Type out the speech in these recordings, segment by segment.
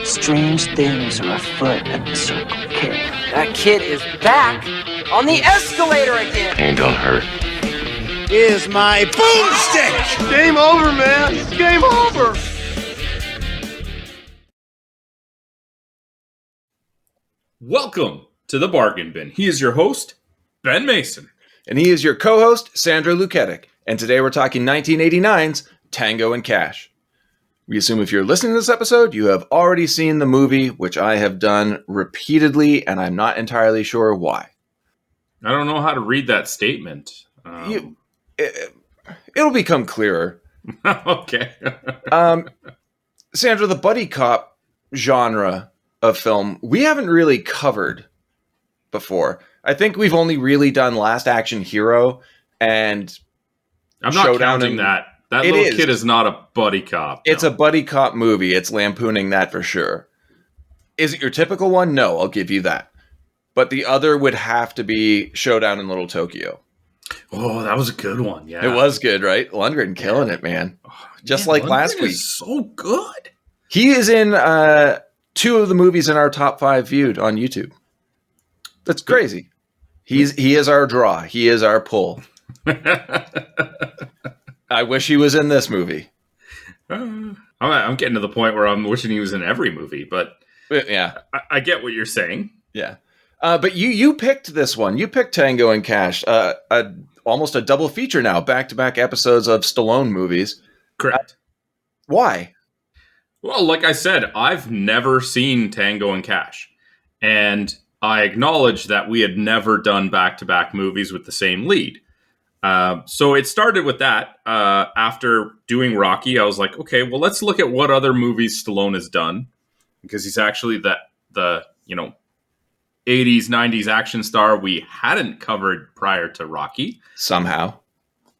Strange things are afoot at the Circle K. That kid is back on the escalator again. Ain't gonna hurt. Here's my boomstick! Game over, man. It's game over. Welcome to the Bargain Bin. He is your host, Ben Mason. And he is your co-host, Sandra Luketic. And today we're talking 1989's Tango and Cash. We assume if you're listening to this episode, you have already seen the movie, which I have done repeatedly, and I'm not entirely sure why. I don't know how to read that statement. It'll become clearer. Okay. Sandra, the buddy cop genre of film, we haven't really covered before. I think we've only really done Last Action Hero and I'm not counting that. That little kid is not a buddy cop. No. It's a buddy cop movie. It's lampooning that for sure. Is it your typical one? No, I'll give you that. But the other would have to be Showdown in Little Tokyo. Oh, that was a good one. Yeah, it was good, right? Lundgren killing it, man. Just like Lundgren last week. Is so good. He is in 2 of the movies in our top 5 viewed on YouTube. That's crazy. He is our draw. He is our pull. I wish he was in this movie. I'm getting to the point where I'm wishing he was in every movie, but yeah, I get what you're saying. Yeah, but you picked this one. You picked Tango and Cash. Almost a double feature now, back-to-back episodes of Stallone movies. Correct. Why? Well, like I said, I've never seen Tango and Cash, and I acknowledge that we had never done back-to-back movies with the same lead. So it started with that. After doing Rocky, I was like, okay, well, let's look at what other movies Stallone has done, because he's actually the 80s, 90s action star we hadn't covered prior to Rocky. Somehow.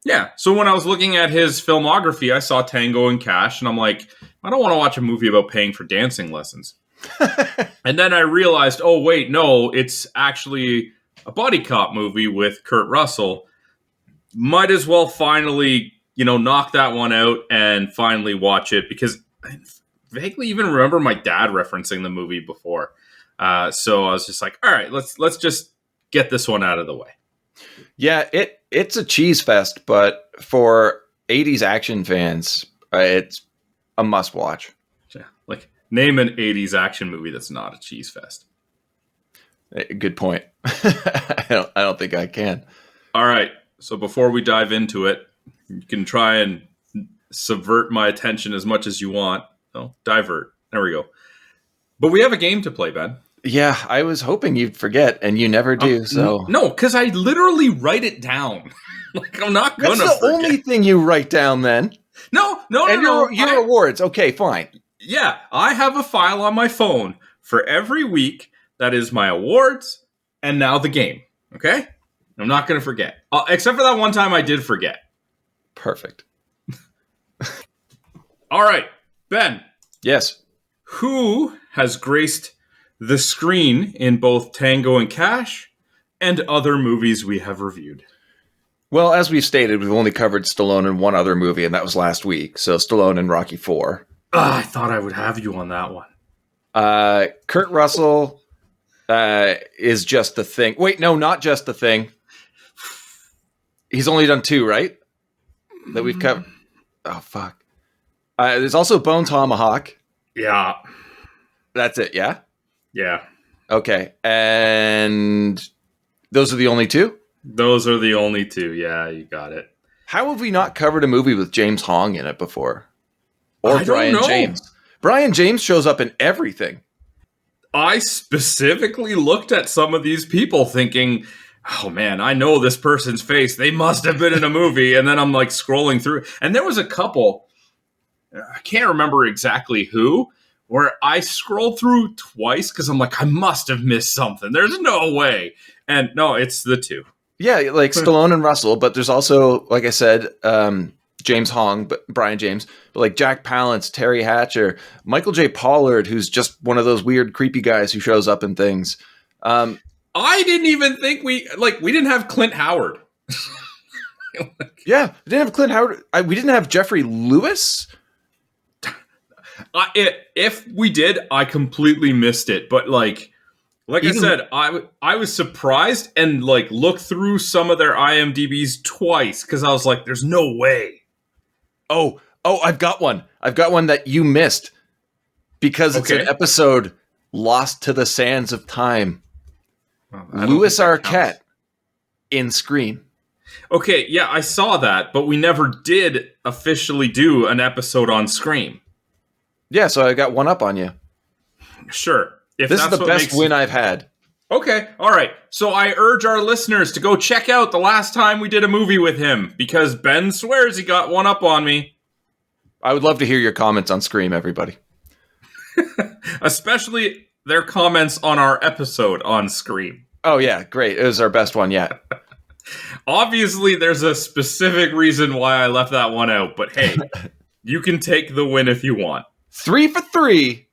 Yeah. So when I was looking at his filmography, I saw Tango and Cash, and I'm like, I don't want to watch a movie about paying for dancing lessons. And then I realized, oh, wait, no, it's actually a buddy cop movie with Kurt Russell. Might as well finally, knock that one out and finally watch it, because I vaguely even remember my dad referencing the movie before. So I was just like, all right, let's just get this one out of the way. Yeah, it's a cheese fest, but for 80s action fans, it's a must watch. Yeah, like name an 80s action movie that's not a cheese fest. Good point. I don't think I can. All right. So before we dive into it, you can try and subvert my attention as much as you want. No, divert. There we go. But we have a game to play, Ben. Yeah, I was hoping you'd forget, and you never do. So no, because I literally write it down. Like I'm not gonna. That's the only thing you write down, then. No. Your awards. Okay, fine. Yeah, I have a file on my phone for every week that is my awards and now the game. Okay. I'm not going to forget. Except for that one time I did forget. Perfect. All right, Ben. Yes. Who has graced the screen in both Tango and Cash and other movies we have reviewed? Well, as we've stated, we've only covered Stallone in one other movie, and that was last week. So Stallone in Rocky IV. I thought I would have you on that one. Kurt Russell is Just the Thing. Wait, no, not Just the Thing. He's only done 2, right? That we've covered. Oh, fuck. There's also Bone Tomahawk. Yeah. That's it, yeah? Yeah. Okay. And those are the only 2? Those are the only 2. Yeah, you got it. How have we not covered a movie with James Hong in it before? Or Brian James? Brian James shows up in everything. I specifically looked at some of these people thinking, oh man, I know this person's face. They must have been in a movie. And then I'm like scrolling through. And there was a couple, I can't remember exactly who, where I scrolled through twice because I'm like, I must have missed something. There's no way. And no, it's the 2. Yeah, like Stallone and Russell. But there's also, like I said, James Hong, but Brian James, but like Jack Palance, Teri Hatcher, Michael J. Pollard, who's just one of those weird, creepy guys who shows up in things. I didn't even think we didn't have Clint Howard. Yeah, we didn't have Clint Howard. We didn't have Jeffrey Lewis. If we did, I completely missed it. But like I said, I was surprised and like looked through some of their IMDb's twice because I was like, "There's no way." Oh, I've got one. I've got one that you missed because it's an episode lost to the sands of time. Louis Arquette in Scream. Okay, yeah, I saw that, but we never did officially do an episode on Scream. Yeah, so I got one up on you. Sure. If this is the best win I've had. Okay, all right. So I urge our listeners to go check out the last time we did a movie with him, because Ben swears he got one up on me. I would love to hear your comments on Scream, everybody. Especially their comments on our episode on Scream. Oh, yeah, great. It was our best one yet. Obviously, there's a specific reason why I left that one out, but hey, you can take the win if you want. 3 for 3.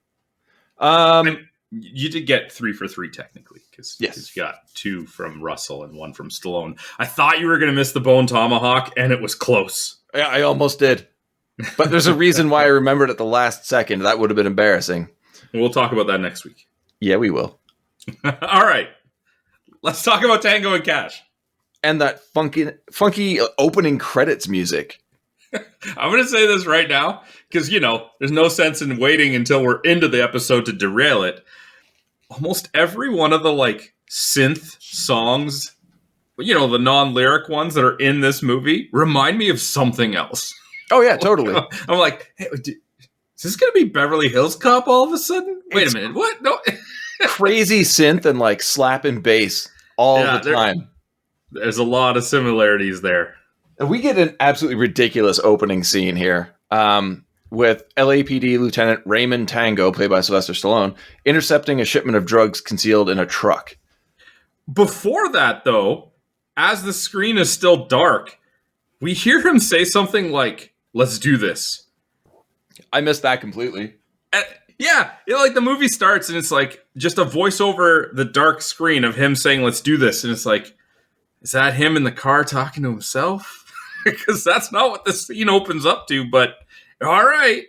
You did get 3 for 3 technically, because you got 2 from Russell and 1 from Stallone. I thought you were going to miss the Bone Tomahawk, and it was close. Yeah, I almost did. But there's a reason why I remembered at the last second. That would have been embarrassing. We'll talk about that next week. Yeah, we will. All right. Let's talk about Tango and Cash. And that funky opening credits music. I'm going to say this right now, because, there's no sense in waiting until we're into the episode to derail it. Almost every one of the, synth songs, the non-lyric ones that are in this movie, remind me of something else. Oh, yeah, totally. I'm like, hey, is this going to be Beverly Hills Cop all of a sudden? Wait a minute, what? No. Crazy synth and, slapping bass all the time. There's a lot of similarities there. And we get an absolutely ridiculous opening scene here with LAPD Lieutenant Raymond Tango, played by Sylvester Stallone, intercepting a shipment of drugs concealed in a truck. Before that, though, as the screen is still dark, we hear him say something like, "Let's do this." I missed that completely. Yeah, the movie starts and it's just a voice over the dark screen of him saying, "Let's do this." And it's like, is that him in the car talking to himself? Because that's not what the scene opens up to, but all right.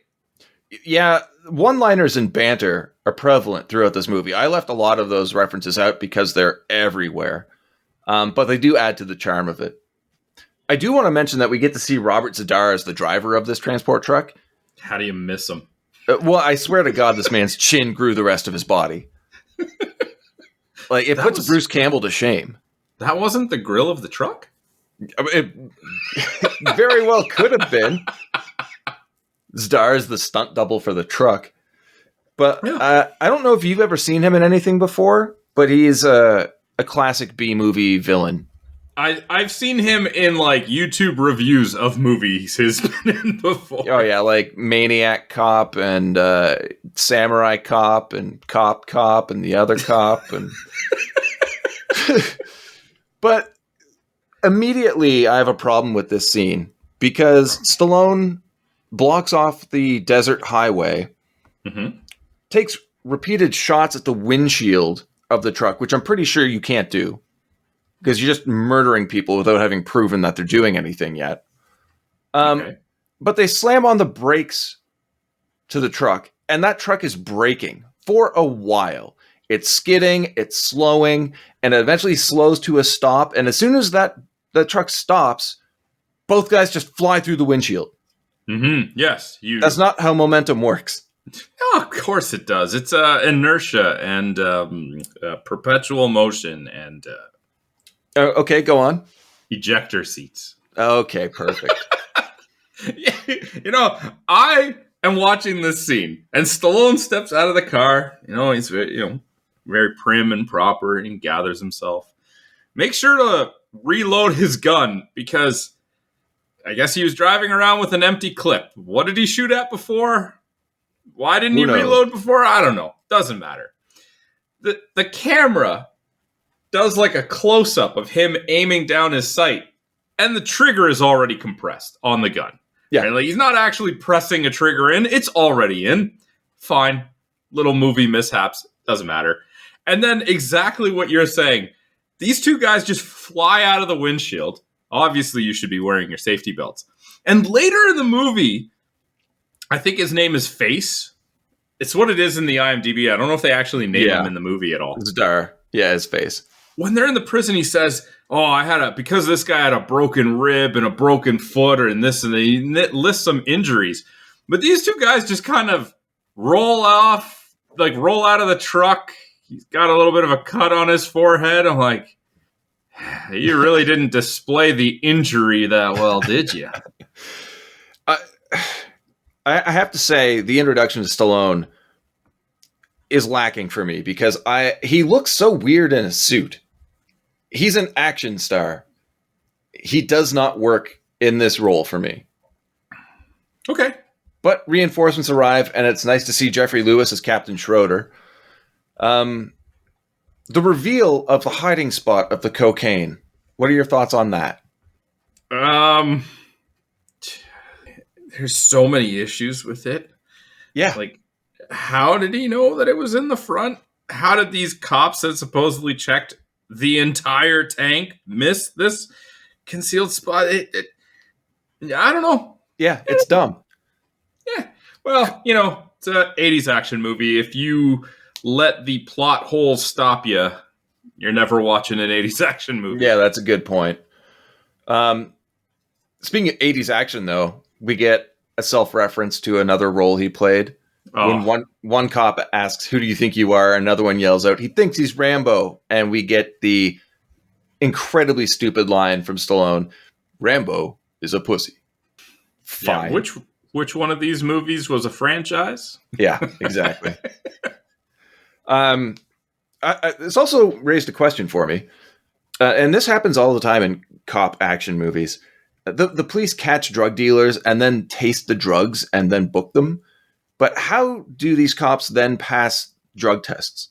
Yeah, one-liners and banter are prevalent throughout this movie. I left a lot of those references out because they're everywhere. But they do add to the charm of it. I do want to mention that we get to see Robert Z'Dar as the driver of this transport truck. How do you miss him? Well, I swear to God, this man's chin grew the rest of his body. It puts Bruce Campbell to shame. That wasn't the grill of the truck? It very well could have been. Z'Dar is the stunt double for the truck. But I don't know if you've ever seen him in anything before, but he's a classic B-movie villain. I've seen him in YouTube reviews of movies he's been in before. Oh yeah, Maniac Cop and Samurai Cop and Cop and the other cop and But immediately I have a problem with this scene because Stallone blocks off the desert highway, takes repeated shots at the windshield of the truck, which I'm pretty sure you can't do because you're just murdering people without having proven that they're doing anything yet. But they slam on the brakes to the truck, and that truck is braking for a while. It's skidding, it's slowing, and it eventually slows to a stop. And as soon as the truck stops, both guys just fly through the windshield. Mm-hmm. Yes. That's not how momentum works. Oh, of course it does. It's inertia and perpetual motion and... okay, go on. Ejector seats. Okay, perfect. I am watching this scene, and Stallone steps out of the car. He's very prim and proper, and gathers himself. Make sure to reload his gun, because I guess he was driving around with an empty clip. What did he shoot at before? Why didn't he reload before? I don't know. Doesn't matter. The camera does a close-up of him aiming down his sight, and the trigger is already compressed on the gun. Yeah. Right? He's not actually pressing a trigger in. It's already in. Fine. Little movie mishaps. Doesn't matter. And then exactly what you're saying. These two guys just fly out of the windshield. Obviously, you should be wearing your safety belts. And later in the movie, I think his name is Face. It's what it is in the IMDb. I don't know if they actually name him in the movie at all. Star. Yeah, his face. When they're in the prison, he says, "Oh, because this guy had a broken rib and a broken foot, and this," and he lists some injuries. But these two guys just kind of roll out of the truck. He's got a little bit of a cut on his forehead. I'm like, you really didn't display the injury that well, did you? I have to say, the introduction to Stallone is lacking for me because he looks so weird in a suit. He's an action star. He does not work in this role for me. Okay. But reinforcements arrive, and it's nice to see Jeffrey Lewis as Captain Schroeder. The reveal of the hiding spot of the cocaine. What are your thoughts on that? There's so many issues with it. Yeah. Like, how did he know that it was in the front? How did these cops that supposedly checked the entire tank miss this concealed spot? I don't know. Yeah, it's dumb. Yeah. Well, it's an 80s action movie. If you let the plot holes stop you, you're never watching an 80s action movie. Yeah, that's a good point. Speaking of 80s action, though, we get a self-reference to another role he played. Oh. When one cop asks, "Who do you think you are?" another one yells out, "He thinks he's Rambo." And we get the incredibly stupid line from Stallone, "Rambo is a pussy." Fine. Yeah, which one of these movies was a franchise? Yeah, exactly. It's also raised a question for me. And this happens all the time in cop action movies. The police catch drug dealers and then taste the drugs and then book them. But how do these cops then pass drug tests?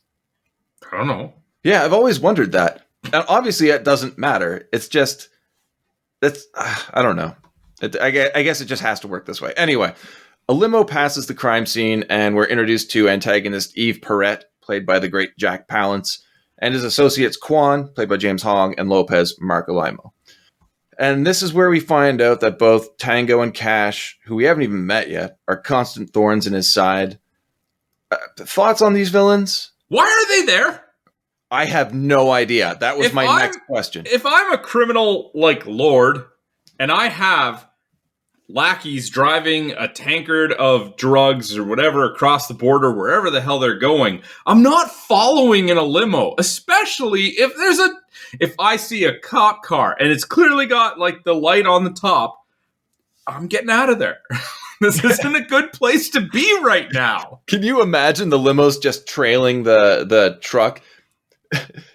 I don't know. Yeah, I've always wondered that. And obviously it doesn't matter. It's just, I don't know. I guess it just has to work this way. Anyway, a limo passes the crime scene and we're introduced to antagonist Eve Perrette, played by the great Jack Palance, and his associates Quan, played by James Hong, and Lopez, Mark Alimo. And this is where we find out that both Tango and Cash, who we haven't even met yet, are constant thorns in his side. Thoughts on these villains? Why are they there? I have no idea. That was my next question. If I'm a criminal like Lord, and I have lackeys driving a tankard of drugs or whatever across the border, wherever the hell they're going, I'm not following in a limo, especially if I see a cop car and it's clearly got like the light on the top. I'm getting out of there. This isn't a good place to be right now. Can you imagine the limos just trailing the truck?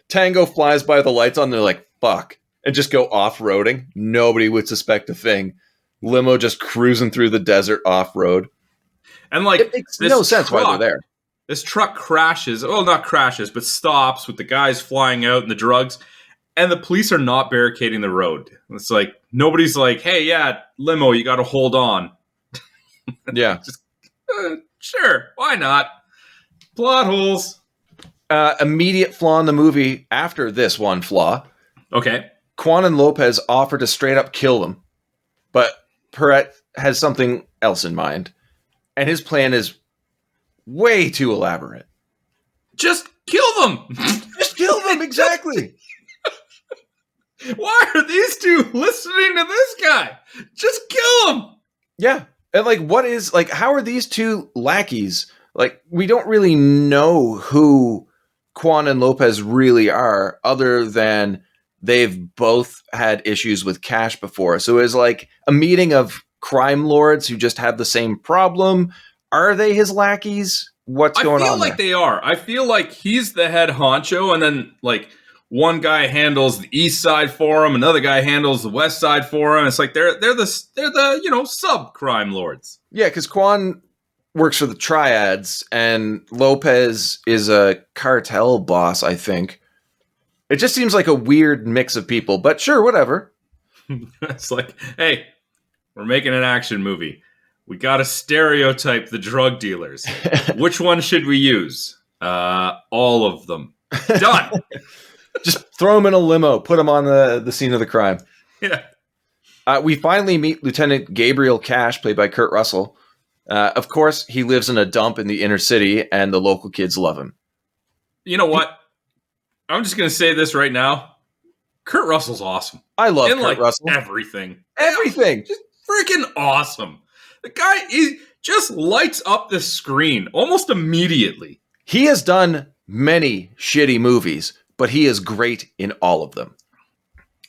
Tango flies by the lights on, they're like, fuck, and just go off-roading. Nobody would suspect a thing. Limo just cruising through the desert off-road. And like, it makes no sense why they're there. This truck crashes. Well, not crashes, but stops with the guys flying out and the drugs. And the police are not barricading the road. It's like, nobody's like, hey, yeah, limo, you got to hold on. Yeah. Just, sure, why not? Plot holes. Immediate flaw in the movie after this one flaw. Okay. Quan and Lopez offer to straight up kill them. But Perrette has something else in mind. And his plan is way too elaborate. Just kill them. Just kill them, exactly. Why are these two listening to this guy? Just kill him. Yeah. And like, how are these two lackeys? Like, we don't really know who Quan and Lopez really are, other than they've both had issues with Cash before. So it's like a meeting of crime lords who just have the same problem. Are they his lackeys? What's going on? I feel like they are. I feel like he's the head honcho, and then like one guy handles the east side for him, another guy handles the west side for him. It's like they're the sub crime lords. Yeah, because Quan works for the triads, and Lopez is a cartel boss, I think. It just seems like a weird mix of people, but sure, whatever. It's like, hey, we're making an action movie. We got to stereotype the drug dealers. Which one should we use? All of them. Done. Just throw them in a limo. Put them on the scene of the crime. Yeah. We finally meet Lieutenant Gabriel Cash, played by Kurt Russell. Of course, he lives in a dump in the inner city, and the local kids love him. You know what? I'm just going to say this right now. Kurt Russell's awesome. I love in, Kurt Russell. Everything. Everything. Just freaking awesome. The guy just lights up the screen almost immediately. He has done many shitty movies, but he is great in all of them.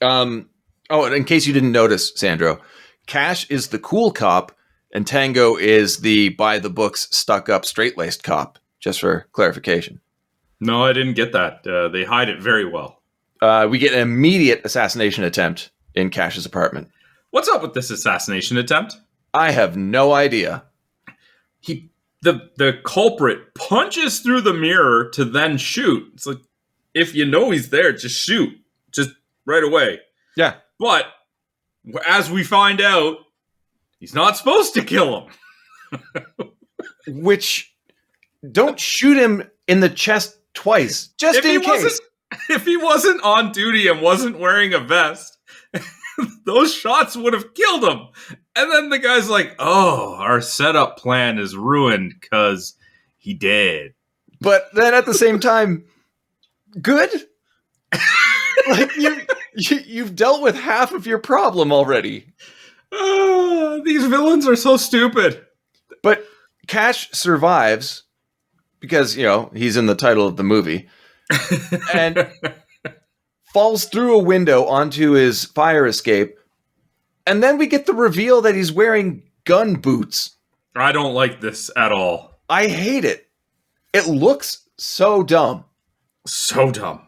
And in case you didn't notice, Sandro, Cash is the cool cop, and Tango is the by-the-books, stuck-up, straight-laced cop, just for clarification. No, I didn't get that. They hide it very well. We get an immediate assassination attempt in Cash's apartment. What's up with this assassination attempt? I have no idea. The culprit punches through the mirror to then shoot. It's like, if you know he's there, just shoot. Just right away. Yeah. But as we find out, he's not supposed to kill him. Which, don't shoot him in the chest twice, just in case. If he wasn't on duty and wasn't wearing a vest, those shots would have killed him. And then the guy's like, oh, our setup plan is ruined because he did. But then at the same time, good? Like, you've dealt with half of your problem already. These villains are so stupid. But Cash survives because, he's in the title of the movie. And falls through a window onto his fire escape. And then we get the reveal that he's wearing gun boots. I don't like this at all. I hate it. It looks so dumb. So dumb.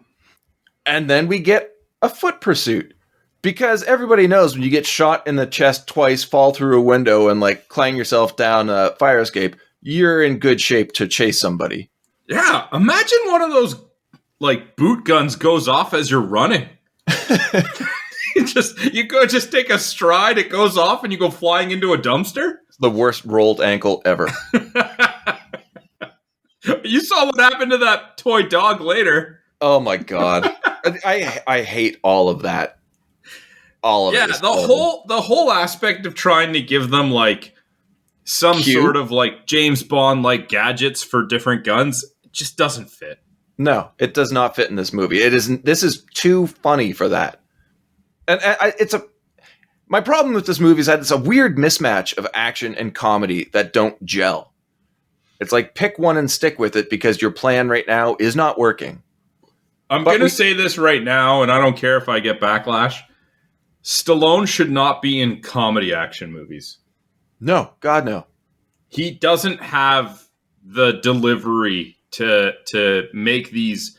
And then we get a foot pursuit. Because everybody knows when you get shot in the chest twice, fall through a window, and clang yourself down a fire escape, you're in good shape to chase somebody. Yeah, imagine one of those boot guns goes off as you're running. You go take a stride, it goes off, and you go flying into a dumpster. It's the worst rolled ankle ever. You saw what happened to that toy dog later. Oh my god, I hate all of that. All of it. Yeah, the whole aspect of trying to give them some sort of James Bond gadgets for different guns just doesn't fit. No, it does not fit in this movie. It isn't. This is too funny for that. And my problem with this movie is that it's a weird mismatch of action and comedy that don't gel. It's pick one and stick with it because your plan right now is not working. I'm going to say this right now, and I don't care if I get backlash. Stallone should not be in comedy action movies. No, God, no. He doesn't have the delivery to make these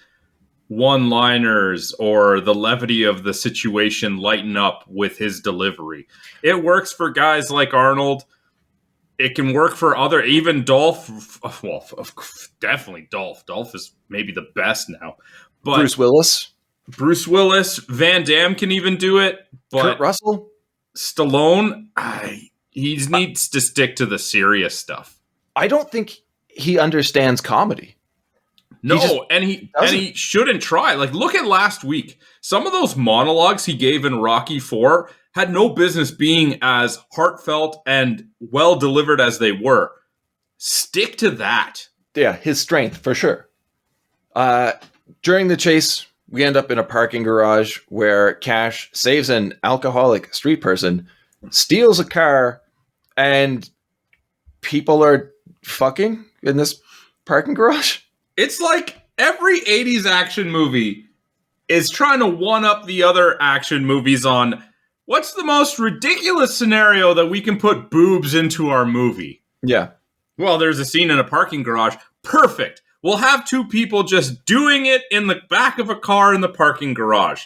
one-liners or the levity of the situation lighten up with his delivery. It works for guys like Arnold. It can work for even Dolph. Well, definitely Dolph. Dolph is maybe the best now. But Bruce Willis, Van Damme can even do it. But Kurt Russell? Stallone, he needs to stick to the serious stuff. I don't think he understands comedy. No, he shouldn't try. Look at last week. Some of those monologues he gave in Rocky IV had no business being as heartfelt and well delivered as they were. Stick to that. Yeah, his strength for sure. During the chase, we end up in a parking garage where Cash saves an alcoholic street person, steals a car, and people are fucking in this parking garage. It's like every 80s action movie is trying to one-up the other action movies on what's the most ridiculous scenario that we can put boobs into our movie. Yeah. Well, there's a scene in a parking garage. Perfect. We'll have two people just doing it in the back of a car in the parking garage.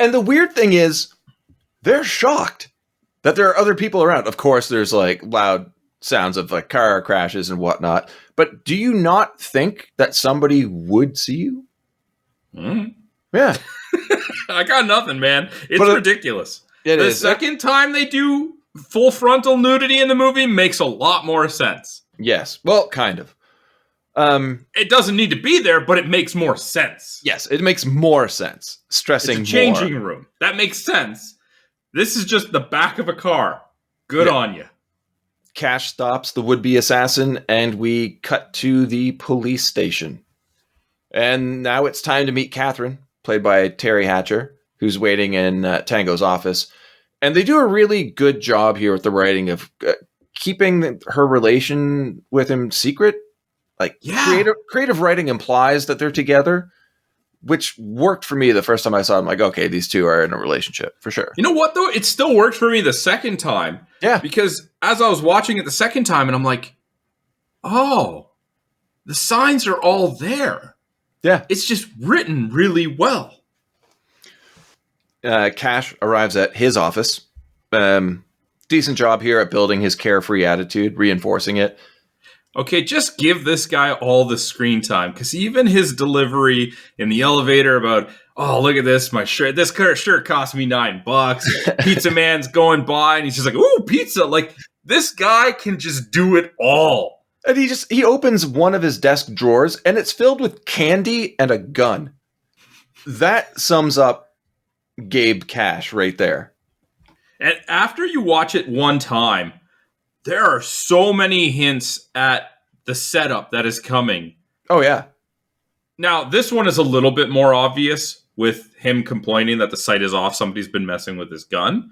And the weird thing is, they're shocked that there are other people around. Of course, there's loud sounds of car crashes and whatnot. But do you not think that somebody would see you? Mm. Yeah. I got nothing, man. It's ridiculous. The second time they do full frontal nudity in the movie makes a lot more sense. Yes. Well, kind of. It doesn't need to be there, but it makes more sense. Yes, it makes more sense. Stressing it's a changing room. That makes sense. This is just the back of a car. Good on you. Cash stops the would-be assassin, and we cut to the police station. And now it's time to meet Catherine, played by Teri Hatcher, who's waiting in Tango's office. And they do a really good job here with the writing of keeping her relation with him secret. Like, creative writing implies that they're together, which worked for me the first time I saw it. I'm like, okay, these two are in a relationship for sure. You know what, though? It still worked for me the second time. Yeah. Because as I was watching it the second time, and I'm like, oh, the signs are all there. Yeah. It's just written really well. Cash arrives at his office. Decent job here at building his carefree attitude, reinforcing it. Okay, just give this guy all the screen time, because even his delivery in the elevator about, oh, look at this, my shirt. This shirt cost me $9. Pizza man's going by, and he's just like, ooh, pizza. Like, this guy can just do it all. And he opens one of his desk drawers, and it's filled with candy and a gun. That sums up Gabe Cash right there. And after you watch it one time, there are so many hints at the setup that is coming. Oh, yeah. Now, this one is a little bit more obvious with him complaining that the sight is off. Somebody's been messing with his gun.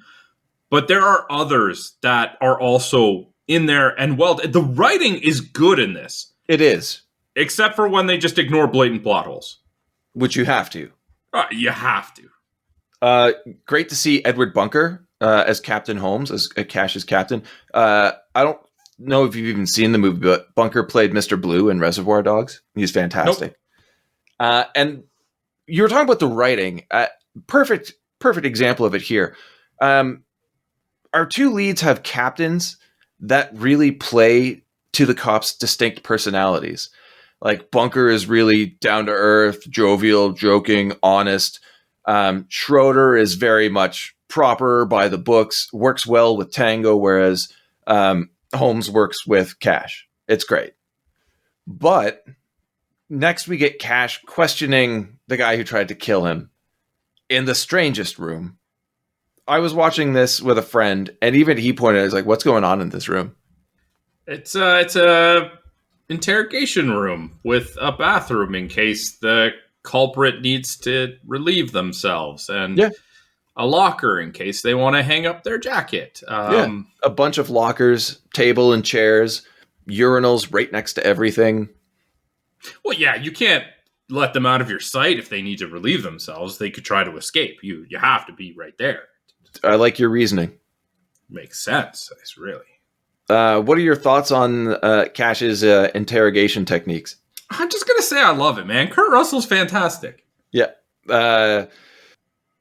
But there are others that are also in there. And, well, the writing is good in this. It is. Except for when they just ignore blatant plot holes. Which you have to. You have to. Great to see Edward Bunker as Captain Holmes, as Cash's captain. I don't know if you've even seen the movie, but Bunker played Mr. Blue in Reservoir Dogs. He's fantastic. Nope. And you were talking about the writing. Perfect example of it here. Our two leads have captains that really play to the cops' distinct personalities. Like, Bunker is really down to earth, jovial, joking, honest. Schroeder is very much proper by the books, works well with Tango, whereas Holmes works with Cash. It's great. But next we get Cash questioning the guy who tried to kill him in the strangest room. I was watching this with a friend, and even he pointed out, he's like, what's going on in this room? It's a interrogation room with a bathroom in case the culprit needs to relieve themselves, and a locker in case they want to hang up their jacket. A bunch of lockers, table and chairs, urinals right next to everything. Well, yeah, you can't let them out of your sight if they need to relieve themselves. They could try to escape. You have to be right there. I like your reasoning. Makes sense. It's really. What are your thoughts on Cash's interrogation techniques? I'm just going to say I love it, man. Kurt Russell's fantastic. Yeah.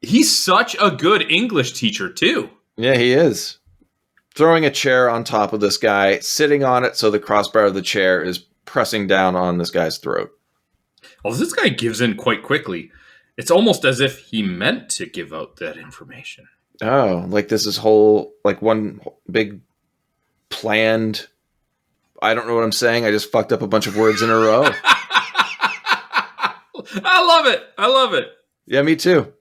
He's such a good English teacher, too. Yeah, he is. Throwing a chair on top of this guy, sitting on it so the crossbar of the chair is pressing down on this guy's throat. Well, this guy gives in quite quickly. It's almost as if he meant to give out that information. Oh, like this is whole, like one big planned... I don't know what I'm saying. I just fucked up a bunch of words in a row. I love it. Yeah, me too.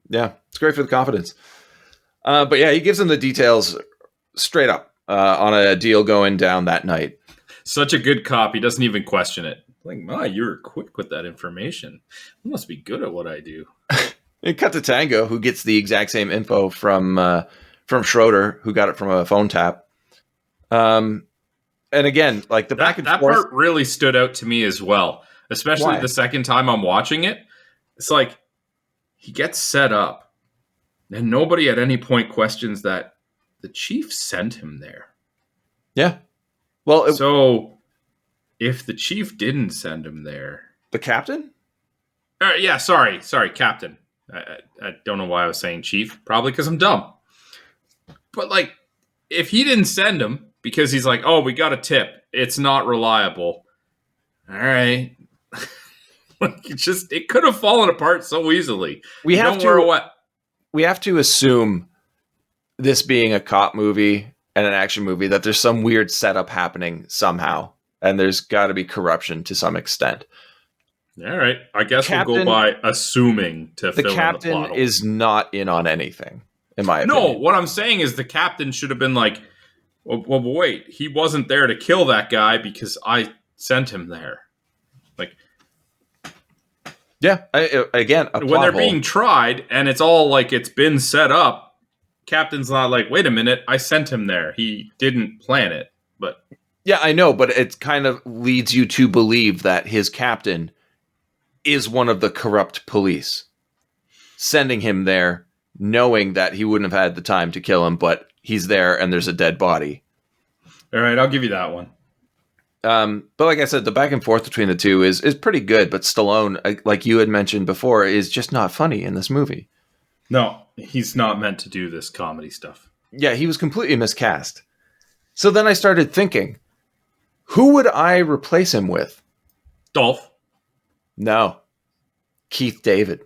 Yeah, it's great for the confidence. But yeah, he gives them the details straight up on a deal going down that night. Such a good cop. He doesn't even question it. Like, my, you were quick with that information. I must be good at what I do. It cut to Tango, who gets the exact same info from Schroeder, who got it from a phone tap. And again, like the back and forth. That part really stood out to me as well, especially Why? The second time I'm watching it. It's like he gets set up, and nobody at any point questions that the chief sent him there. Yeah. Well, so if the chief didn't send him there, the captain? Yeah, sorry, captain. I don't know why I was saying chief. Probably because I'm dumb. But like, if he didn't send him because he's like, oh, we got a tip, it's not reliable. All right. Like, it could have fallen apart so easily. We have to assume, this being a cop movie and an action movie, that there's some weird setup happening somehow, and there's got to be corruption to some extent. All right, I guess we'll go by assuming to fill in the plot. The captain is not in on anything, in my opinion. No, what I'm saying is the captain should have been like, Well, wait. He wasn't there to kill that guy because I sent him there. Like, Yeah, again, a when plot they're hole. being tried and it's all like it's been set up, Captain's not like, wait a minute, I sent him there. He didn't plan it. But Yeah, I know, but it kind of leads you to believe that his captain is one of the corrupt police, sending him there, knowing that he wouldn't have had the time to kill him, but he's there and there's a dead body. all right, I'll give you that one. But like I said, the back and forth between the two is pretty good, but Stallone, like you had mentioned before, is just not funny in this movie. No, he's not meant to do this comedy stuff. Yeah, he was completely miscast. So then I started thinking, who would I replace him with? Dolph. No. Keith David.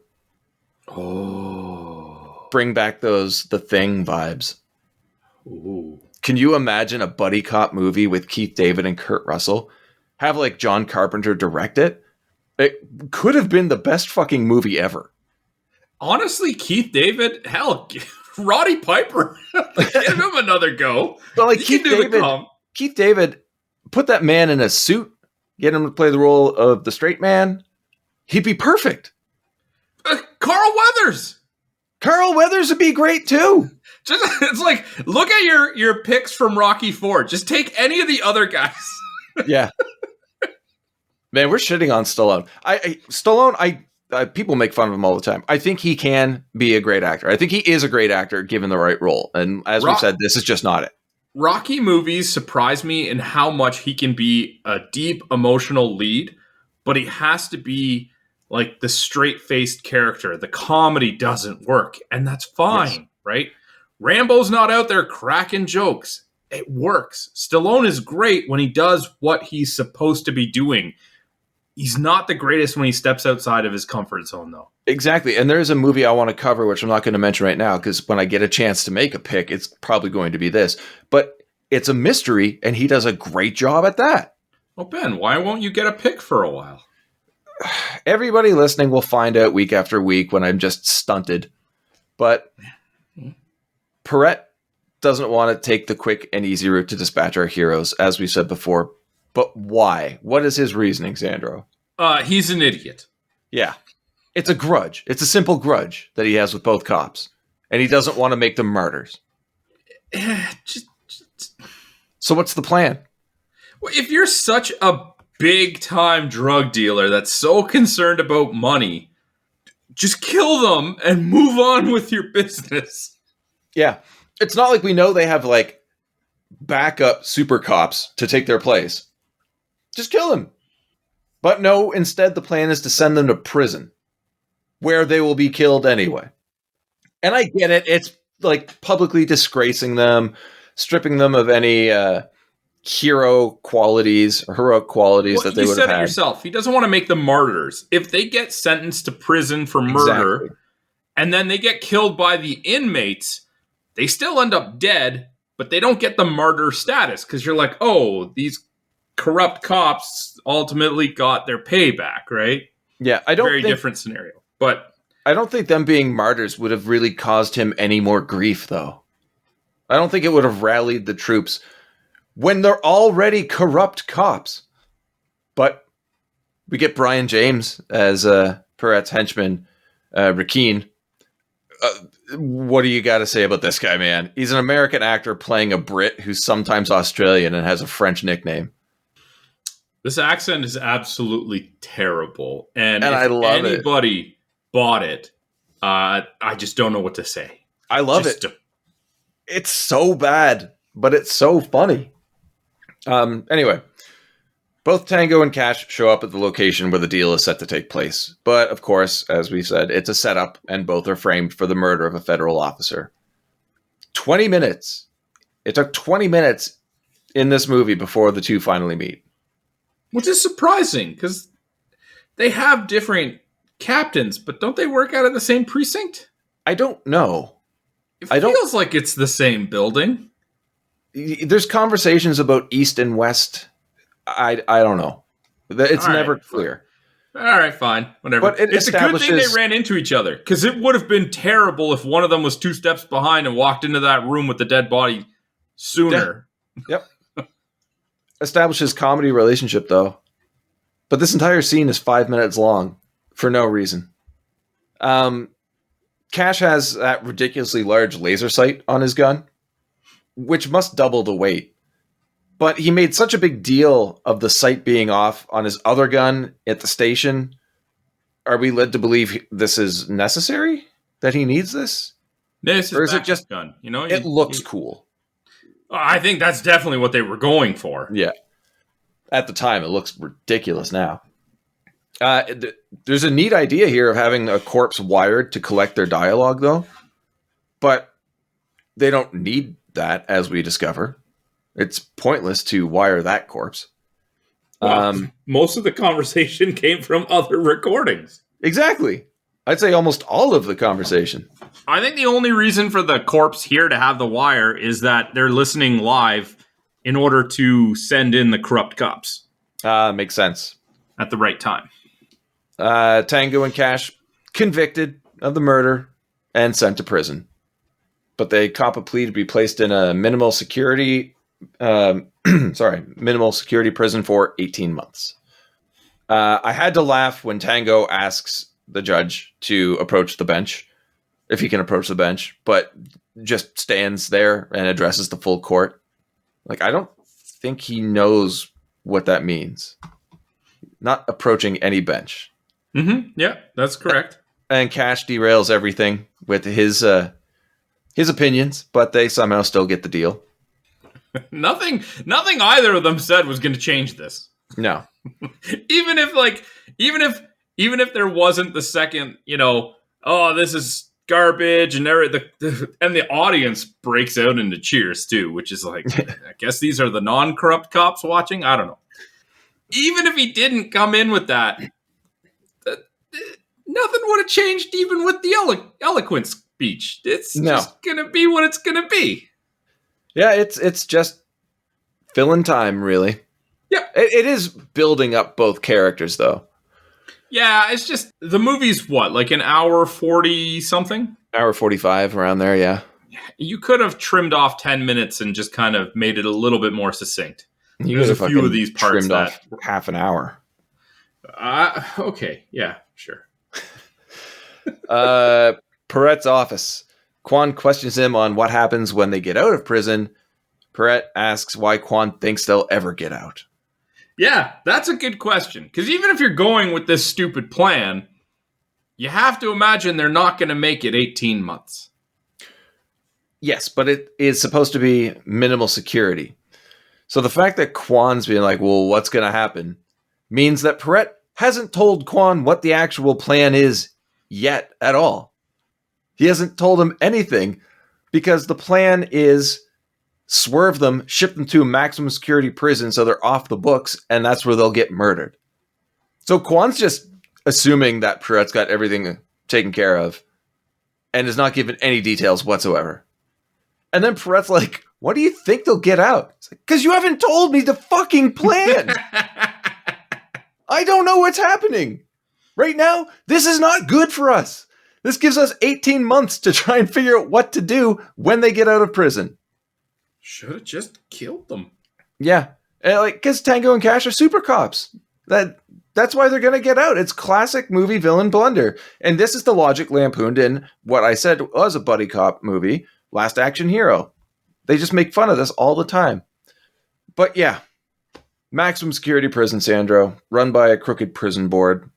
Oh. Bring back The Thing vibes. Ooh. Can you imagine a buddy cop movie with Keith David and Kurt Russell? Have like John Carpenter direct it? It could have been the best fucking movie ever. Honestly, Keith David, hell, Roddy Piper, give him another go. But like He can do the comp. Keith David, put that man in a suit, get him to play the role of the straight man. He'd be perfect. Carl Weathers. Carl Weathers would be great too. It's like, look at your picks from Rocky IV. Just take any of the other guys. Yeah. Man, we're shitting on Stallone. Stallone, people make fun of him all the time. I think he can be a great actor. I think he is a great actor given the right role. And as we've said, this is just not it. Rocky movies surprise me in how much he can be a deep emotional lead, but he has to be like the straight-faced character. The comedy doesn't work, and that's fine, yes. Right? Rambo's not out there cracking jokes. It works. Stallone is great when he does what he's supposed to be doing. He's not the greatest when he steps outside of his comfort zone, though. Exactly. And there's a movie I want to cover, which I'm not going to mention right now, because when I get a chance to make a pick, it's probably going to be this. But it's a mystery, and he does a great job at that. Well, Ben, why won't you get a pick for a while? Everybody listening will find out week after week when I'm just stunted. But Perret doesn't want to take the quick and easy route to dispatch our heroes, as we said before. But why? What is his reasoning, Sandro? He's an idiot. Yeah. It's a grudge. It's a simple grudge that he has with both cops. And he doesn't want to make them martyrs. So what's the plan? Well, if you're such a big-time drug dealer that's so concerned about money, just kill them and move on with your business. Yeah. It's not like we know they have, like, backup super cops to take their place. Just kill them. But no, instead the plan is to send them to prison, where they will be killed anyway. And I get it. It's like publicly disgracing them, stripping them of any heroic qualities that they would have had. You said it yourself. He doesn't want to make them martyrs. If they get sentenced to prison for murder, and then they get killed by the inmates, they still end up dead, but they don't get the martyr status because you're like, oh, these corrupt cops ultimately got their payback, right? Yeah, Very different scenario. But I don't think them being martyrs would have really caused him any more grief, though. I don't think it would have rallied the troops when they're already corrupt cops. But we get Brian James as Perret's henchman, Rakeen. What do you got to say about this guy, man? He's an American actor playing a Brit who's sometimes Australian and has a French nickname. This accent is absolutely terrible. And if I love anybody bought it, I just don't know what to say. I love it. It's so bad, but it's so funny. Anyway, both Tango and Cash show up at the location where the deal is set to take place. But, of course, as we said, it's a setup, and both are framed for the murder of a federal officer. 20 minutes. It took 20 minutes in this movie before the two finally meet. Which is surprising, because they have different captains, but don't they work out of the same precinct? I don't know. It feels like it's the same building. There's conversations about East and West. I don't know. It's never clear. All right, fine. Whatever. But it's a good thing they ran into each other, because it would have been terrible if one of them was two steps behind and walked into that room with the dead body sooner. Yep. Establishes comedy relationship, though. But this entire scene is 5 minutes long for no reason. Cash has that ridiculously large laser sight on his gun, which must double the weight. But he made such a big deal of the sight being off on his other gun at the station. Are we led to believe this is necessary? That he needs this? This or is it just gun? You know, it looks cool. I think that's definitely what they were going for. Yeah. At the time, it looks ridiculous now. There's a neat idea here of having a corpse wired to collect their dialogue, though. But they don't need that, as we discover. It's pointless to wire that corpse. Well, most of the conversation came from other recordings. Exactly. I'd say almost all of the conversation. I think the only reason for the corpse here to have the wire is that they're listening live in order to send in the corrupt cops. Makes sense. At the right time. Tango and Cash convicted of the murder and sent to prison. But they cop a plea to be placed in a minimal security prison for 18 months. I had to laugh when Tango asks the judge to approach the bench, if he can approach the bench, but just stands there and addresses the full court. Like, I don't think he knows what that means. Not approaching any bench. Mm-hmm. Yeah, that's correct. And Cash derails everything with his opinions, but they somehow still get the deal. Nothing either of them said was going to change this. No. even if there wasn't the second, oh, this is garbage, and the audience breaks out into cheers too, which is like, I guess these are the non-corrupt cops watching. I don't know. Even if he didn't come in with that, nothing would have changed. Even with the eloquent speech, it's just gonna be what it's gonna be. Yeah, it's just filling time, really. Yeah, it is building up both characters, though. Yeah, it's just the movie's what, like an hour 40 something? Hour 45 around there, yeah. You could have trimmed off 10 minutes and just kind of made it a little bit more succinct. There's a few of these parts trimmed off half an hour. Okay, yeah, sure. Perret's office. Quan questions him on what happens when they get out of prison. Perret asks why Quan thinks they'll ever get out. Yeah, that's a good question. Because even if you're going with this stupid plan, you have to imagine they're not going to make it 18 months. Yes, but it is supposed to be minimal security. So the fact that Quan's being like, well, what's going to happen, means that Perret hasn't told Quan what the actual plan is yet at all. He hasn't told him anything because the plan is swerve them, ship them to a maximum security prison so they're off the books, and that's where they'll get murdered. So Quan's just assuming that Perret's got everything taken care of and is not given any details whatsoever. And then Perret's like, what do you think they'll get out? It's like, because you haven't told me the fucking plan. I don't know what's happening. Right now, this is not good for us. This gives us 18 months to try and figure out what to do when they get out of prison. Should have just killed them. Yeah. Because Tango and Cash are super cops. That's why they're going to get out. It's classic movie villain blunder. And this is the logic lampooned in what I said was a buddy cop movie, Last Action Hero. They just make fun of this all the time. But yeah, maximum security prison, Sandro, run by a crooked prison board.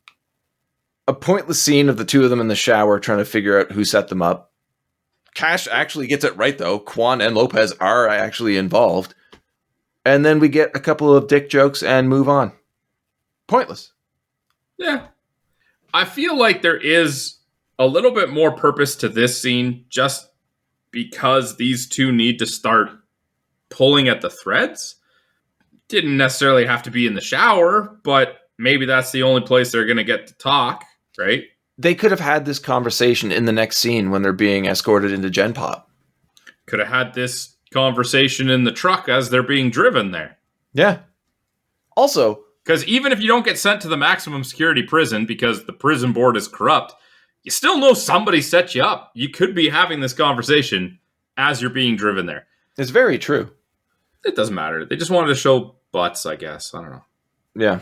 A pointless scene of the two of them in the shower trying to figure out who set them up. Cash actually gets it right, though. Quan and Lopez are actually involved. And then we get a couple of dick jokes and move on. Pointless. Yeah. I feel like there is a little bit more purpose to this scene just because these two need to start pulling at the threads. Didn't necessarily have to be in the shower, but maybe that's the only place they're going to get to talk, right? They could have had this conversation in the next scene when they're being escorted into Gen Pop. Could have had this conversation in the truck as they're being driven there. Yeah. Also, because even if you don't get sent to the maximum security prison because the prison board is corrupt, you still know somebody set you up. You could be having this conversation as you're being driven there. It's very true. It doesn't matter. They just wanted to show butts, I guess. I don't know. Yeah.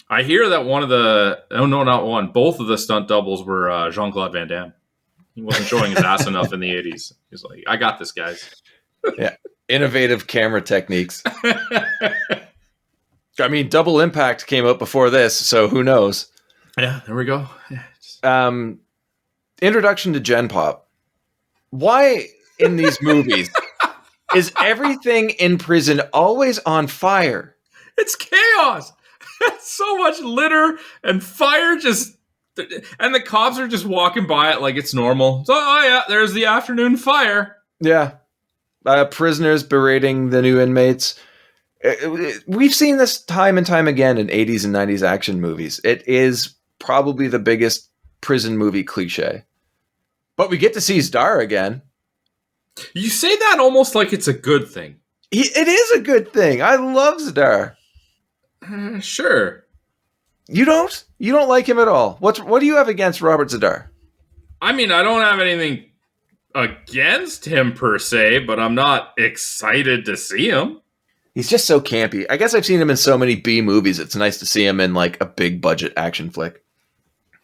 I hear that both of the stunt doubles were Jean-Claude Van Damme. He wasn't showing his ass enough in the 80s. He's like, I got this, guys. Yeah. Innovative camera techniques. I mean, Double Impact came out before this, so who knows? Yeah, there we go. Yeah, Introduction to Gen Pop. Why in these movies is everything in prison always on fire? it's chaos. So much litter and fire and the cops are just walking by it like it's normal. So, oh yeah, there's the afternoon fire. Yeah. Prisoners berating the new inmates. We've seen this time and time again in 80s and 90s action movies. It is probably the biggest prison movie cliche. But we get to see Zdar again. You say that almost like it's a good thing. It is a good thing. I love Zdar. Sure. You don't? You don't like him at all. What do you have against Robert Zdar? I mean, I don't have anything against him per se, but I'm not excited to see him. He's just so campy. I guess I've seen him in so many B movies. It's nice to see him in like a big budget action flick.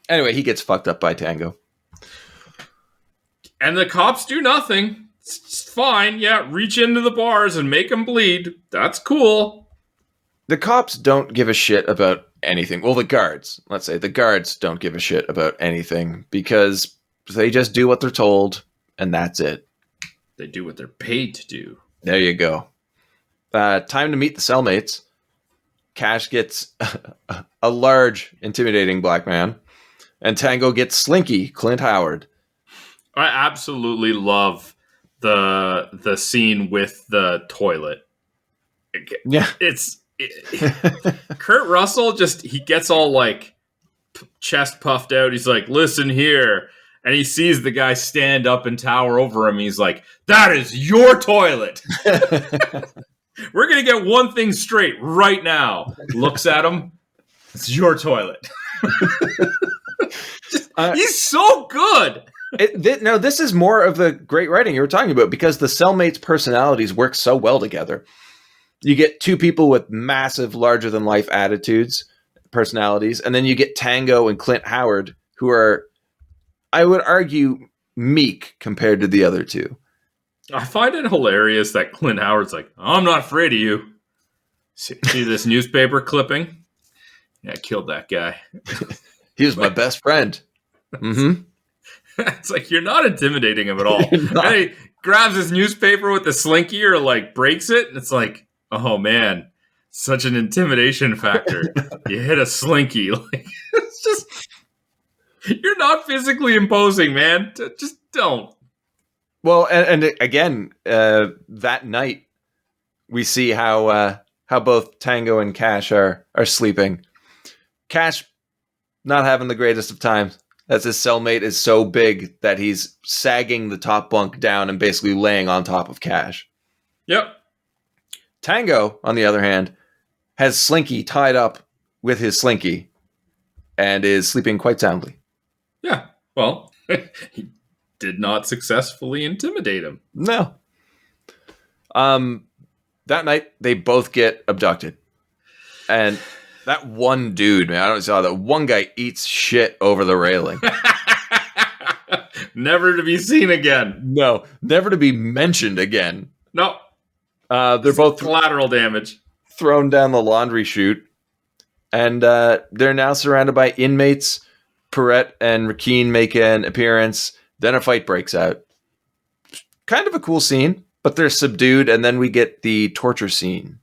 Anyway, he gets fucked up by Tango. And the cops do nothing. It's fine. Yeah, reach into the bars and make them bleed. That's cool. The cops don't give a shit about anything. Well, the guards, let's say, the guards don't give a shit about anything because they just do what they're told, and that's it. They do what they're paid to do. There you go. Time to meet the cellmates. Cash gets a large, intimidating black man, and Tango gets Slinky, Clint Howard. I absolutely love the scene with the toilet. Yeah. Kurt Russell he gets all like chest puffed out. He's like, listen here. And he sees the guy stand up and tower over him. He's like, that is your toilet. We're going to get one thing straight right now. Looks at him. It's your toilet. He's so good. No, this is more of the great writing you were talking about because the cellmates' personalities work so well together. You get two people with massive, larger-than-life attitudes, personalities, and then you get Tango and Clint Howard, who are, I would argue, meek compared to the other two. I find it hilarious that Clint Howard's like, I'm not afraid of you. See this newspaper clipping? Yeah, I killed that guy. He was my best friend. Mm-hmm. It's like, you're not intimidating him at all. And he grabs his newspaper with the slinky or like breaks it, and it's like, oh man, such an intimidation factor. You hit a slinky. Like, it's just, you're not physically imposing, man. Just don't. Well, and again, that night we see how both Tango and Cash are sleeping. Cash not having the greatest of times, as his cellmate is so big that he's sagging the top bunk down and basically laying on top of Cash. Yep. Tango, on the other hand, has Slinky tied up with his Slinky and is sleeping quite soundly. Yeah. Well, he did not successfully intimidate him. No. That night, they both get abducted. And that one dude, man, I don't know, that one guy eats shit over the railing. Never to be seen again. No, never to be mentioned again. No. They're both collateral damage. Thrown down the laundry chute. And they're now surrounded by inmates. Perrette and Rakeen make an appearance. Then a fight breaks out. Kind of a cool scene, but they're subdued, and then we get the torture scene.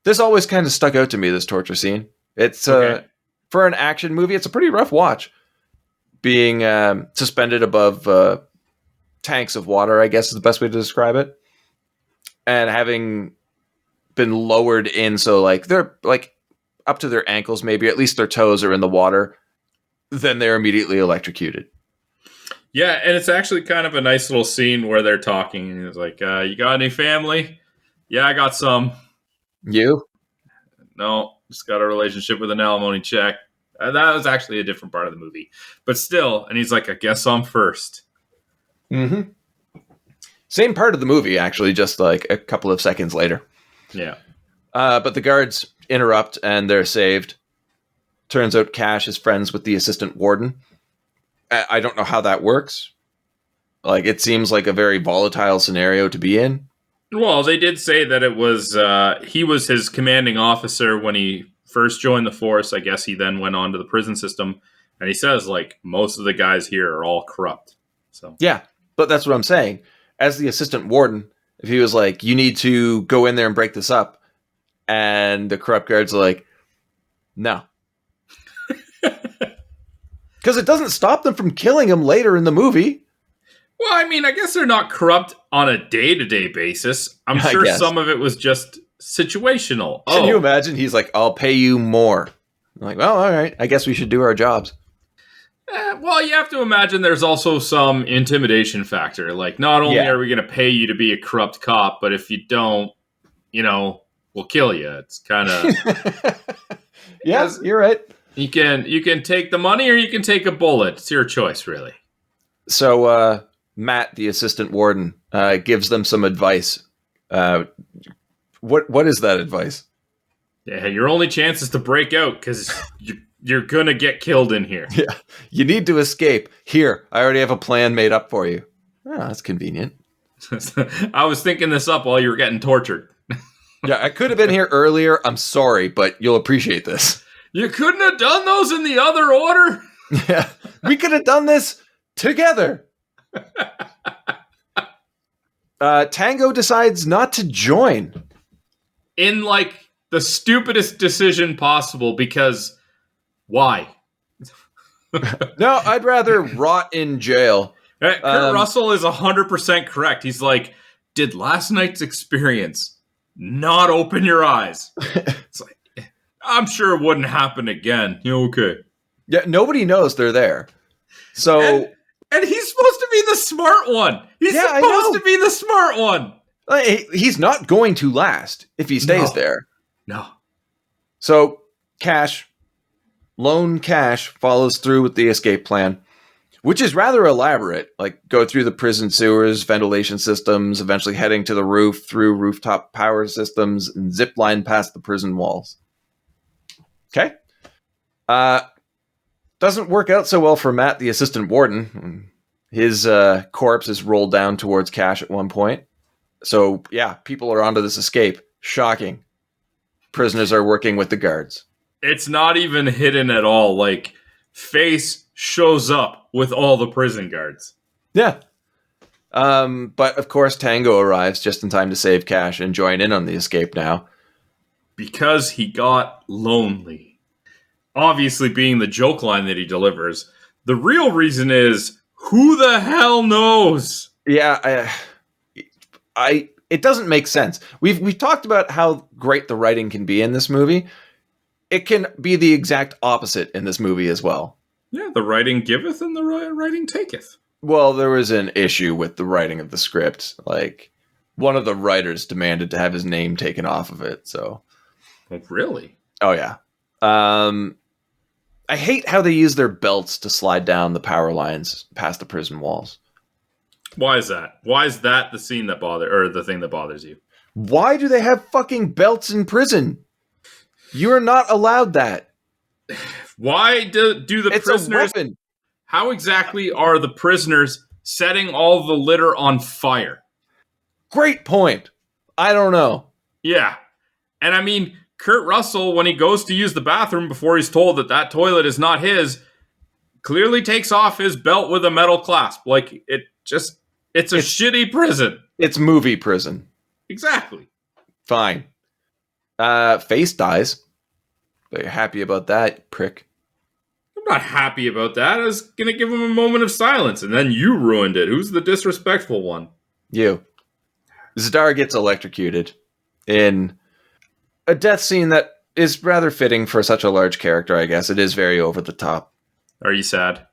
This always kind of stuck out to me, this torture scene. It's for an action movie, it's a pretty rough watch. Being suspended above tanks of water, I guess is the best way to describe it. And having been lowered in, so like they're like up to their ankles, maybe at least their toes are in the water. Then they're immediately electrocuted. Yeah, and it's actually kind of a nice little scene where they're talking. And it's like, you got any family? Yeah, I got some. You? No, just got a relationship with an alimony check. That was actually a different part of the movie. But still, and he's like, I guess I'm first. Mm-hmm. Same part of the movie, actually, just like a couple of seconds later. Yeah. But the guards interrupt and they're saved. Turns out Cash is friends with the assistant warden. I don't know how that works. Like, it seems like a very volatile scenario to be in. Well, they did say that it was he was his commanding officer when he first joined the force. I guess he then went on to the prison system. And he says, like, most of the guys here are all corrupt. So Yeah, but that's what I'm saying. As the assistant warden, if he was like, you need to go in there and break this up, and the corrupt guards are like, no. Because it doesn't stop them from killing him later in the movie. Well, I mean, I guess they're not corrupt on a day-to-day basis. I'm I sure guess. some of it was just situational. Can you imagine? He's like, I'll pay you more. I'm like, well, all right. I guess we should do our jobs. Well, you have to imagine there's also some intimidation factor. Like, not only Yeah. are we going to pay you to be a corrupt cop, but if you don't, we'll kill you. It's kind of... Yes, you're right. You can take the money or you can take a bullet. It's your choice, really. So Matt, the assistant warden, gives them some advice. What is that advice? Yeah, your only chance is to break out because you're going to get killed in here. Yeah, you need to escape. Here, I already have a plan made up for you. Oh, that's convenient. I was thinking this up while you were getting tortured. Yeah, I could have been here earlier. I'm sorry, but you'll appreciate this. You couldn't have done those in the other order? Yeah, we could have done this together. Tango decides not to join. In, like, the stupidest decision possible, because why? No, I'd rather rot in jail. Kurt Russell is 100% correct. He's like, did last night's experience not open your eyes? It's like, I'm sure it wouldn't happen again. Okay. Yeah, nobody knows they're there. So, and he's supposed to be the smart one. He's supposed to be the smart one. He's not going to last if he stays there. No. So, Lone Cash follows through with the escape plan, which is rather elaborate. Like, go through the prison sewers, ventilation systems, eventually heading to the roof through rooftop power systems, and zip line past the prison walls. Okay. Doesn't work out so well for Matt, the assistant warden. His corpse is rolled down towards Cash at one point. So, yeah, people are onto this escape. Shocking. Prisoners are working with the guards. It's not even hidden at all. Like, Face shows up with all the prison guards. Yeah. But, of course, Tango arrives just in time to save Cash and join in on the escape now. Because he got lonely. Obviously being the joke line that he delivers. The real reason is, who the hell knows? Yeah, it doesn't make sense. We've talked about how great the writing can be in this movie. It can be the exact opposite in this movie as well. Yeah, the writing giveth and the writing taketh. Well, there was an issue with the writing of the script. Like, one of the writers demanded to have his name taken off of it, so... Oh, really? Oh, yeah. I hate how they use their belts to slide down the power lines past the prison walls. Why is that? Why is that the thing that bothers you? Why do they have fucking belts in prison? You are not allowed that. Why do the It's prisoners... a weapon. How exactly are the prisoners setting all the litter on fire? Great point. I don't know. Yeah. And I mean, Kurt Russell, when he goes to use the bathroom before he's told that toilet is not his, clearly takes off his belt with a metal clasp. Like, it's a shitty prison. It's movie prison. Exactly. Fine. Face dies. But you're happy about that, prick. I'm not happy about that. I was going to give him a moment of silence, and then you ruined it. Who's the disrespectful one? You. Zdar gets electrocuted in a death scene that is rather fitting for such a large character, I guess. It is very over the top. Are you sad?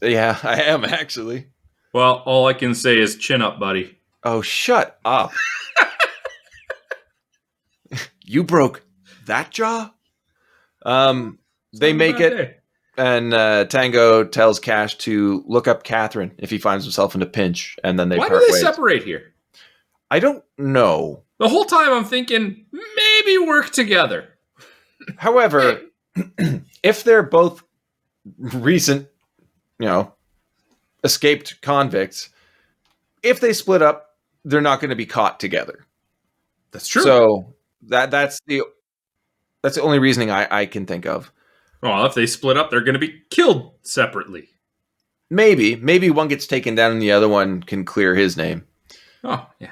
Yeah, I am, actually. Well, all I can say is chin up, buddy. Oh, shut up. You broke that jaw? They make it... And Tango tells Cash to look up Catherine if he finds himself in a pinch, and then they Why part do they ways. separate here? I don't know. The whole time I'm thinking, maybe work together. However, if they're both recent, escaped convicts, if they split up, they're not going to be caught together. That's true. So that's the only reasoning I can think of. Well, if they split up, they're going to be killed separately. Maybe one gets taken down and the other one can clear his name. Oh, yeah.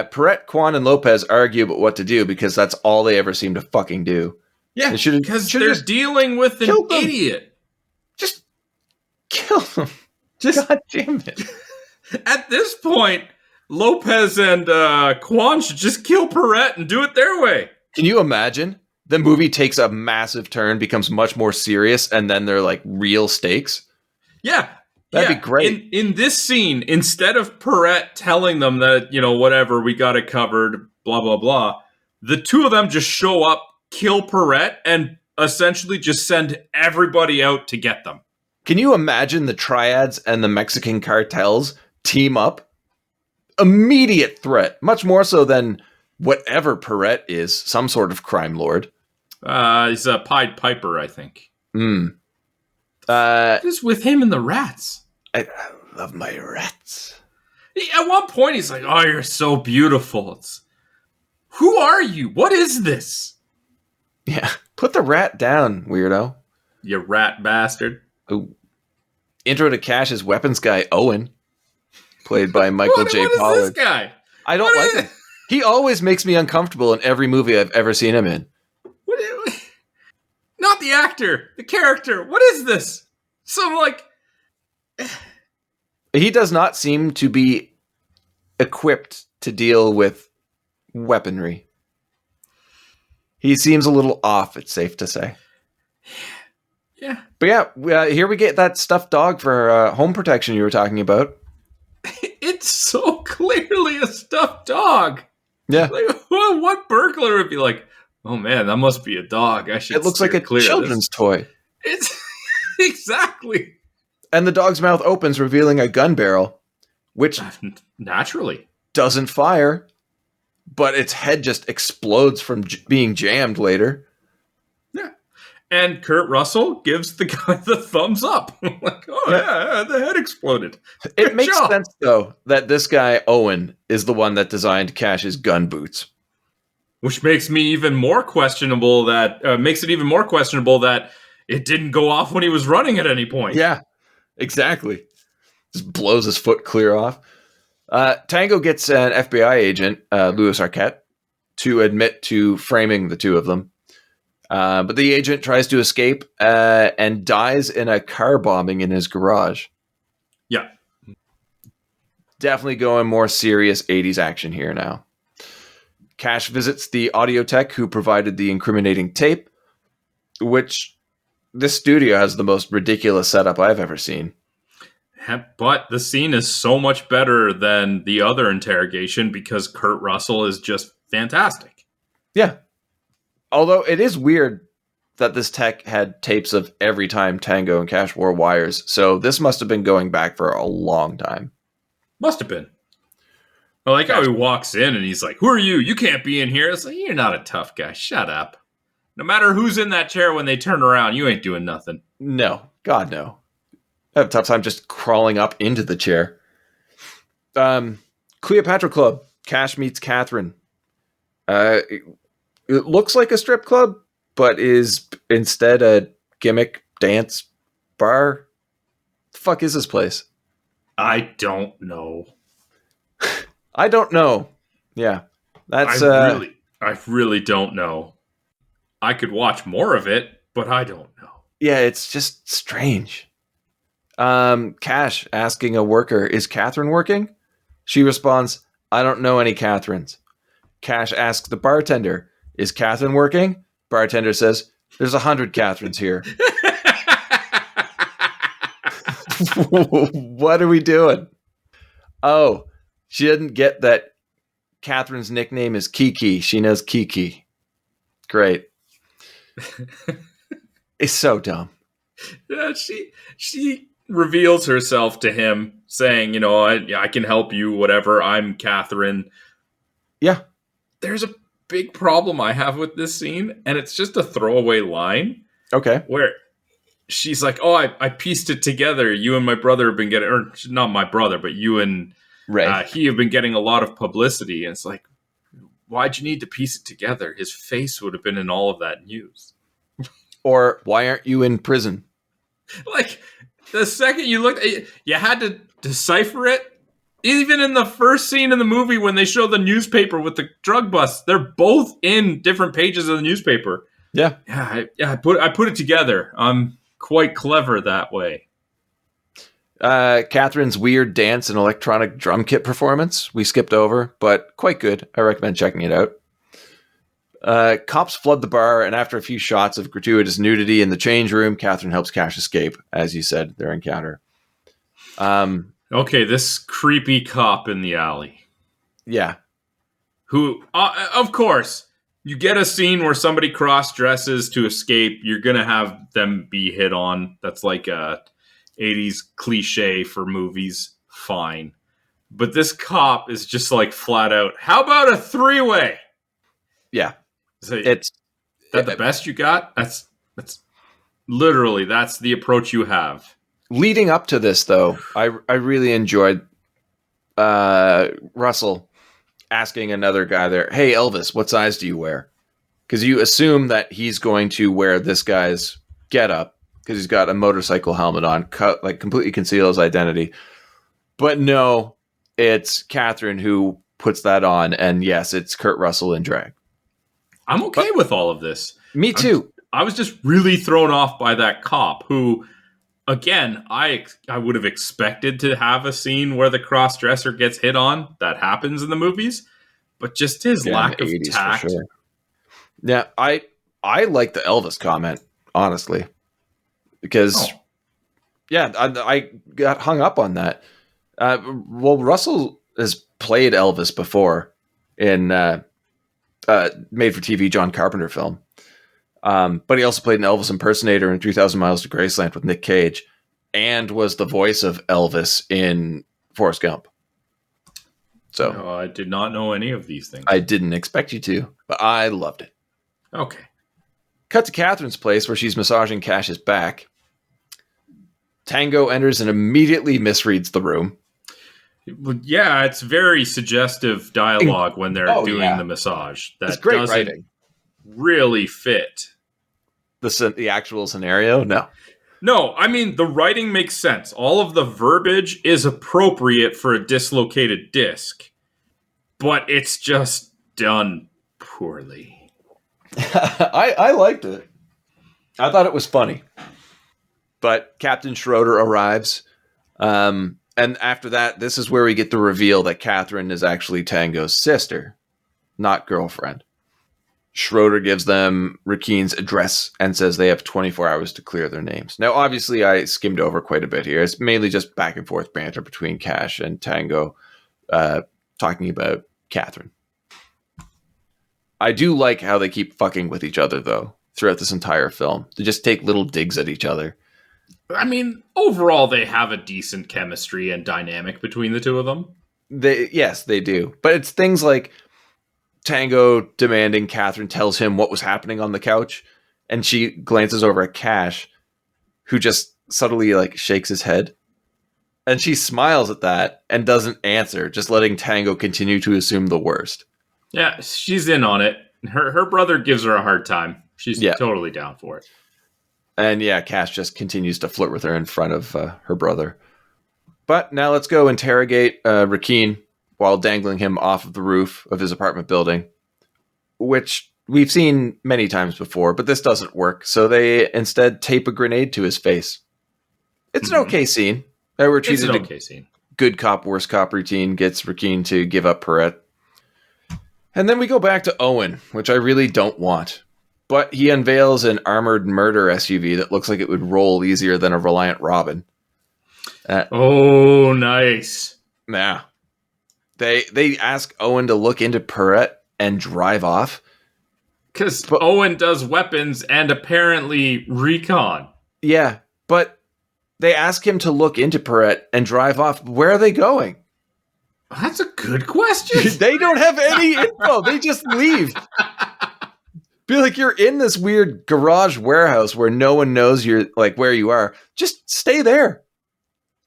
Perret, Kwan, and Lopez argue about what to do because that's all they ever seem to fucking do. Yeah, because they're just dealing with an idiot. Just kill them. God damn it. At this point, Lopez and Kwan should just kill Perret and do it their way. Can you imagine? The movie takes a massive turn, becomes much more serious, and then they're like real stakes. Yeah. That'd be great. In this scene, instead of Perret telling them that, whatever, we got it covered, blah, blah, blah, the two of them just show up, kill Perret, and essentially just send everybody out to get them. Can you imagine the triads and the Mexican cartels team up? Immediate threat, much more so than whatever Perret is, some sort of crime lord. He's a Pied Piper, I think. What is with him and the rats? I love my rats. At one point, he's like, "Oh, you're so beautiful." Who are you? What is this? Yeah, put the rat down, weirdo. You rat bastard. Ooh. Intro to Cash's weapons guy, Owen, played by Michael J. What Pollard. is this guy? I don't like him. He always makes me uncomfortable in every movie I've ever seen him in. Not the actor, the character. What is this? So I'm like... He does not seem to be equipped to deal with weaponry. He seems a little off, it's safe to say. Yeah. But yeah, here we get that stuffed dog for home protection you were talking about. It's so clearly a stuffed dog. Yeah. Like, what burglar would be like, oh man, that must be a dog. It looks like a children's toy. It's exactly. And the dog's mouth opens, revealing a gun barrel, which naturally doesn't fire, but its head just explodes from being jammed later. Yeah. And Kurt Russell gives the guy the thumbs up. Like, oh yeah, the head exploded. It makes sense, though, that this guy, Owen, is the one that designed Cash's gun boots. Which makes me even more questionable that it didn't go off when he was running at any point. Yeah, exactly. Just blows his foot clear off. Tango gets an FBI agent, Louis Arquette, to admit to framing the two of them. But the agent tries to escape and dies in a car bombing in his garage. Yeah. Definitely going more serious 80s action here now. Cash visits the audio tech who provided the incriminating tape, which this studio has the most ridiculous setup I've ever seen. But the scene is so much better than the other interrogation because Kurt Russell is just fantastic. Yeah. Although it is weird that this tech had tapes of every time Tango and Cash wore wires, so this must have been going back for a long time. Must have been. I like how he walks in and he's like, "Who are you? You can't be in here." It's like, you're not a tough guy. Shut up. No matter who's in that chair when they turn around, you ain't doing nothing. No. God, no. I have a tough time just crawling up into the chair. Cleopatra Club. Cash meets Catherine. It looks like a strip club, but is instead a gimmick dance bar. The fuck is this place? I don't know. I don't know. Yeah. That's I really don't know. I could watch more of it, but I don't know. Yeah, it's just strange. Cash asking a worker, "Is Catherine working?" She responds, "I don't know any Catherines." Cash asks the bartender, "Is Catherine working?" Bartender says, "There's 100 Catherines here." What are we doing? Oh, she didn't get that Catherine's nickname is Kiki. She knows Kiki. Great. It's so dumb. Yeah, she reveals herself to him, saying, you know, I can help you, whatever. I'm Catherine. Yeah. There's a big problem I have with this scene, and it's just a throwaway line. Okay. Where she's like, oh, I pieced it together. You and my brother have been getting, or not my brother, but you and Ray. he have been getting a lot of publicity. And it's like, why'd you need to piece it together? His face would have been in all of that news. Or why aren't you in prison? Like, the second you looked, you had to decipher it. Even in the first scene in the movie when they show the newspaper with the drug bust, they're both in different pages of the newspaper. Yeah. I put it together. I'm quite clever that way. Catherine's weird dance and electronic drum kit performance we skipped over, but quite good. I recommend checking it out. Cops flood the bar, and after a few shots of gratuitous nudity in the change room, Catherine helps Cash escape, as you said, their encounter. Okay, this creepy cop in the alley. Yeah. Who, of course, you get a scene where somebody cross-dresses to escape, you're going to have them be hit on. That's like a 80s cliche for movies. Fine. But this cop is just like flat out, how about a three-way? Yeah. So, It's that the best you got? That's literally, that's the approach you have. leading up to this, though. I really enjoyed Russell asking another guy there, "Hey, Elvis, what size do you wear?" Because you assume that he's going to wear this guy's getup because he's got a motorcycle helmet on, like completely conceal his identity. But no, it's Catherine who puts that on, and yes, it's Kurt Russell in drag. I'm okay with all of this. Me too. I was just really thrown off by that cop who, again, I would have expected to have a scene where the cross-dresser gets hit on. That happens in the movies. But just his lack of tact. Sure. Yeah, I like the Elvis comment, honestly. Because, I got hung up on that. Well, Russell has played Elvis before in made-for-TV John Carpenter film. But he also played an Elvis impersonator in 3,000 Miles to Graceland with Nick Cage and was the voice of Elvis in Forrest Gump. So No, I did not know any of these things. I didn't expect you to, but I loved it. Okay. Cut to Catherine's place where she's massaging Cash's back. Tango enters and immediately misreads the room. Yeah, it's very suggestive dialogue when they're doing the massage. That It's great doesn't writing. really fit. The actual scenario? No, I mean, the writing makes sense. All of the verbiage is appropriate for a dislocated disc, but it's just done poorly. I liked it. I thought it was funny. But Captain Schroeder arrives. And after that, this is where we get the reveal that Catherine is actually Tango's sister, not girlfriend. Schroeder gives them Rakine's address and says they have 24 hours to clear their names. Now, obviously, I skimmed over quite a bit here. It's mainly just back and forth banter between Cash and Tango talking about Catherine. I do like how they keep fucking with each other, though, throughout this entire film. They just take little digs at each other. I mean, overall, they have a decent chemistry and dynamic between the two of them. Yes, they do. But it's things like Tango demanding Catherine tells him what was happening on the couch, and she glances over at Cash, who just subtly shakes his head. And she smiles at that and doesn't answer, just letting Tango continue to assume the worst. Yeah, she's in on it. Her brother gives her a hard time. She's totally down for it. And Cash just continues to flirt with her in front of her brother. But now let's go interrogate Rakine while dangling him off of the roof of his apartment building, which we've seen many times before, but this doesn't work. So they instead tape a grenade to his face. It's an okay scene. We're treated It's an okay scene. Good cop, worst cop routine gets Rakine to give up Perrette. And then we go back to Owen, which I really don't want. But he unveils an armored murder SUV that looks like it would roll easier than a Reliant Robin. Oh, nice. Yeah. They ask Owen to look into Perrette and drive off. Because Owen does weapons and apparently recon. Yeah. But they ask him to look into Perret and drive off. Where are they going? That's a good question. They don't have any info. They just leave. Be like, you're in this weird garage warehouse where no one knows you're like where you are. Just stay there.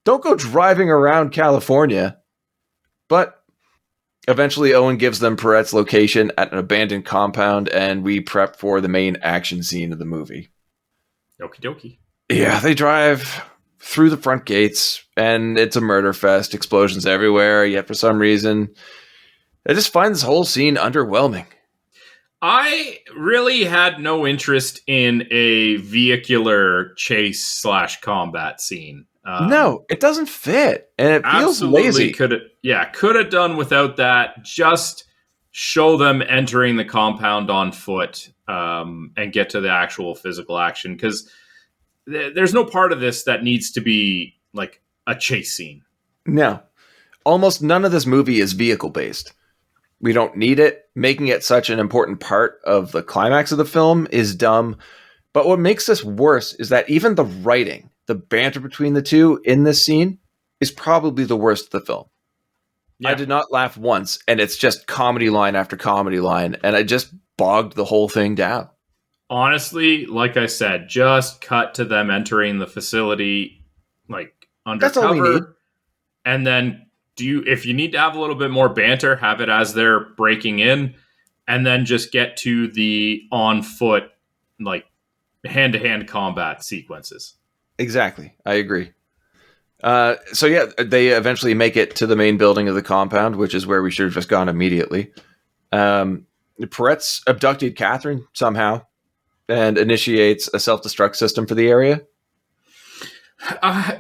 Don't go driving around California. But eventually Owen gives them Perret's location at an abandoned compound, and we prep for the main action scene of the movie. Okie dokie. Yeah, they drive through the front gates, and it's a murder fest. Explosions everywhere, yet for some reason, I just find this whole scene underwhelming. I really had no interest in a vehicular chase / combat scene. No, it doesn't fit, and it feels lazy. Could have done without that. Just show them entering the compound on foot and get to the actual physical action, because there's no part of this that needs to be like a chase scene. No, almost none of this movie is vehicle based. We don't need it. Making it such an important part of the climax of the film is dumb. But what makes this worse is that even the writing, the banter between the two in this scene, is probably the worst of the film. Yeah. I did not laugh once, and it's just comedy line after comedy line, and I just bogged the whole thing down. Honestly, like I said, just cut to them entering the facility, like undercover. That's all we need. And then if you need to have a little bit more banter, have it as they're breaking in, and then just get to the on foot, like hand-to-hand combat sequences. Exactly. I agree. So yeah, they eventually make it to the main building of the compound, which is where we should have just gone immediately. Perret's abducted Catherine somehow and initiates a self-destruct system for the area. I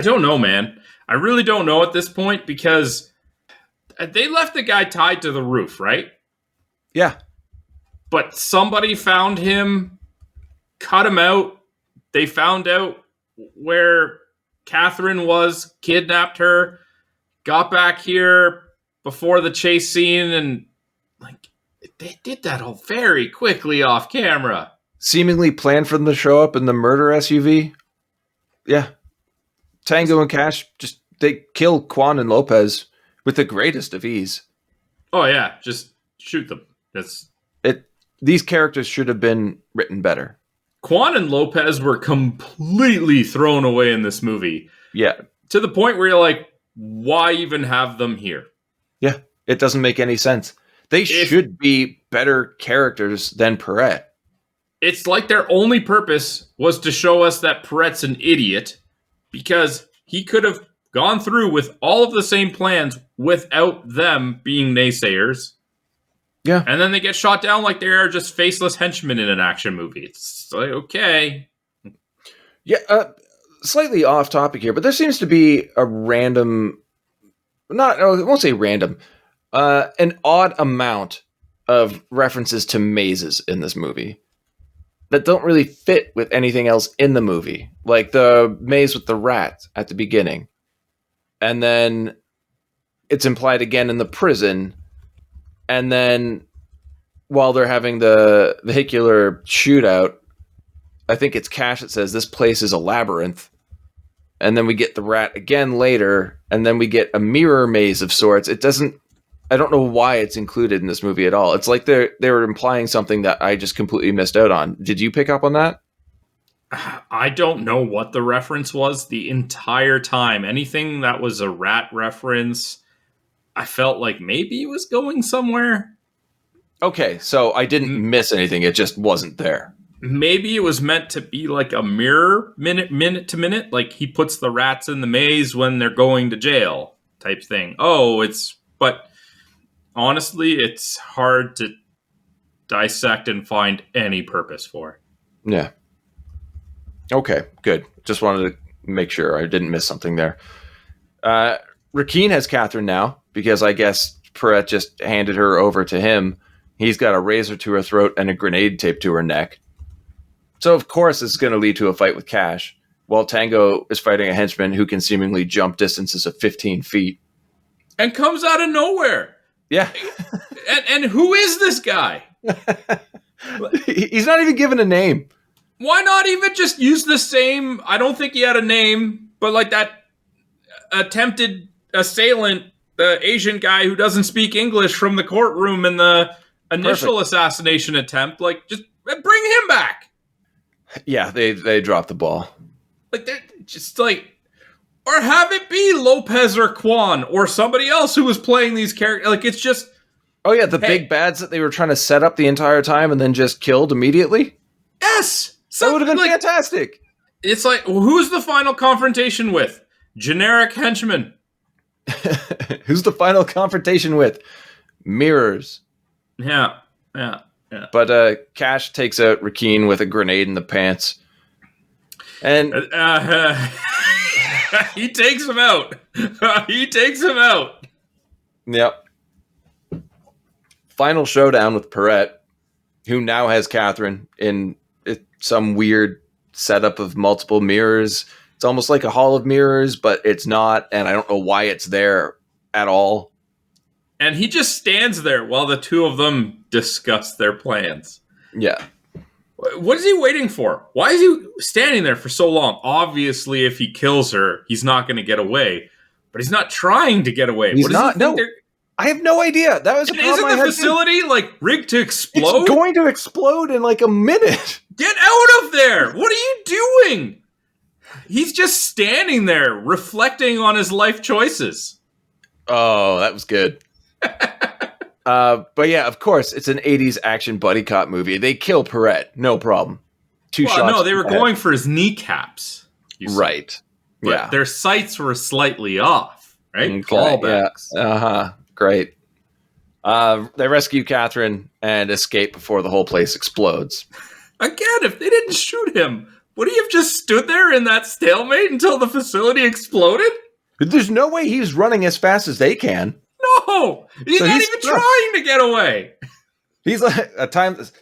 don't know, man. I really don't know at this point, because they left the guy tied to the roof, right? Yeah. But somebody found him, cut him out. They found out where Catherine was, kidnapped her, got back here before the chase scene, and like they did that all very quickly off camera. Seemingly planned for them to show up in the murder SUV. Yeah. Tango and Cash, they kill Quan and Lopez with the greatest of ease. Oh yeah, just shoot them. These characters should have been written better. Quan and Lopez were completely thrown away in this movie. Yeah. To the point where you're like, why even have them here? Yeah, it doesn't make any sense. They should be better characters than Perret. It's like their only purpose was to show us that Perret's an idiot, because he could have gone through with all of the same plans without them being naysayers. Yeah. And then they get shot down like they are just faceless henchmen in an action movie. It's like, okay. Yeah, slightly off topic here, but there seems to be a random, I won't say random, an odd amount of references to mazes in this movie that don't really fit with anything else in the movie. Like the maze with the rat at the beginning. And then it's implied again in the prison. And then while they're having the vehicular shootout, I think it's Cash that says this place is a labyrinth. And then we get the rat again later. And then we get a mirror maze of sorts. I don't know why it's included in this movie at all. It's like they were implying something that I just completely missed out on. Did you pick up on that? I don't know what the reference was the entire time. Anything that was a rat reference, I felt like maybe it was going somewhere. Okay, so I didn't miss anything. It just wasn't there. Maybe it was meant to be like a mirror minute to minute. Like he puts the rats in the maze when they're going to jail type thing. But honestly, it's hard to dissect and find any purpose for. Yeah. Okay, good. Just wanted to make sure I didn't miss something there. Rakeen has Catherine now, because I guess Perret just handed her over to him. He's got a razor to her throat and a grenade taped to her neck. So, of course, this is going to lead to a fight with Cash, while Tango is fighting a henchman who can seemingly jump distances of 15 feet. And comes out of nowhere. Yeah. and who is this guy? He's not even given a name. Why not even just use the same? I don't think he had a name, but like that attempted assailant, the Asian guy who doesn't speak English from the courtroom in the initial assassination attempt. Like, just bring him back. Yeah, they dropped the ball. Like, they're just like, or have it be Lopez or Kwan or somebody else who was playing these characters. Like, it's just. Oh yeah, the big bads that they were trying to set up the entire time and then just killed immediately. Yes, that would have been like, fantastic. It's like, who's the final confrontation with? Generic henchman. Who's the final confrontation with? Mirrors. Yeah. But Cash takes out Rakeen with a grenade in the pants. And he takes him out. He takes him out. Yep. Final showdown with Perrette, who now has Catherine in some weird setup of multiple mirrors. It's almost like a hall of mirrors, but it's not, and I don't know why it's there at all. And he just stands there while the two of them discuss their plans. Yeah. What is he waiting for? Why is he standing there for so long? Obviously, if he kills her, he's not going to get away. But he's not trying to get away. He's not. No, I have no idea. That was a problem. Isn't the facility like rigged to explode? It's going to explode in like a minute. Get out of there! What are you doing? He's just standing there, reflecting on his life choices. Oh, that was good. But yeah, of course, it's an 80s action buddy cop movie. They kill Perrette, no problem. Two shots. No, they were going for his kneecaps. Right. But yeah. Their sights were slightly off, right? Okay, Callbacks. Yeah. Uh-huh. Great. They rescue Catherine and escape before the whole place explodes. Again, if they didn't shoot him, would he have just stood there in that stalemate until the facility exploded? There's no way he's running as fast as they can. No! He's not even trying to get away. He's like,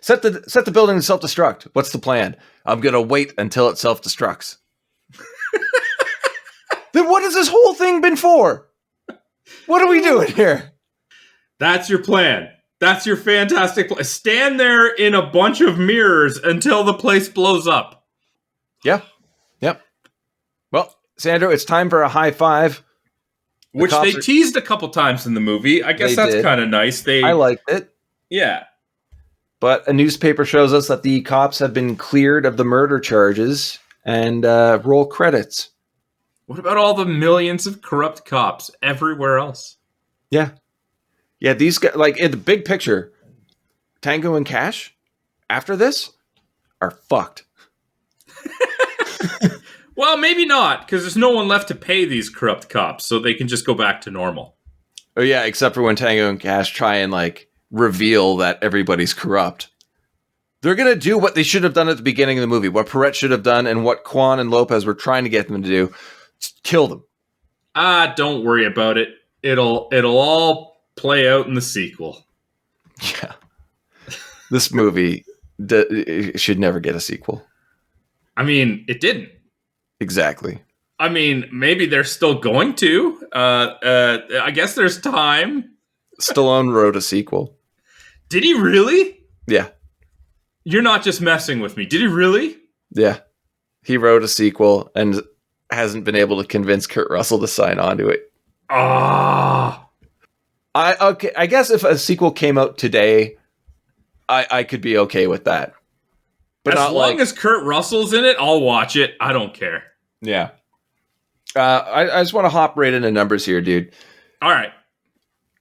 set the building to self-destruct. What's the plan? I'm going to wait until it self-destructs. Then what has this whole thing been for? What are we doing here? That's your plan. That's your fantastic plan. Stand there in a bunch of mirrors until the place blows up. Yeah. Yep. Well, Sandro, it's time for a high five. Which they teased a couple times in the movie. I guess that's kind of nice. I liked it. Yeah. But a newspaper shows us that the cops have been cleared of the murder charges and roll credits. What about all the millions of corrupt cops everywhere else? Yeah. Yeah, these guys, like in the big picture, Tango and Cash, after this, are fucked. Well, maybe not, because there's no one left to pay these corrupt cops, so they can just go back to normal. Oh yeah, except for when Tango and Cash try and like reveal that everybody's corrupt. They're going to do what they should have done at the beginning of the movie, what Perrette should have done, and what Kwan and Lopez were trying to get them to do. Kill them. Don't worry about it. It'll all play out in the sequel. Yeah. This movie should never get a sequel. I mean, it didn't. Exactly. I mean, maybe they're still going to. I guess there's time. Stallone wrote a sequel. Did he really? Yeah. You're not just messing with me. Did he really? Yeah. He wrote a sequel and hasn't been able to convince Kurt Russell to sign on to it. Ah. I guess if a sequel came out today, I could be okay with that. But as long as Kurt Russell's in it, I'll watch it. I don't care. Yeah. I just want to hop right into numbers here, dude. All right.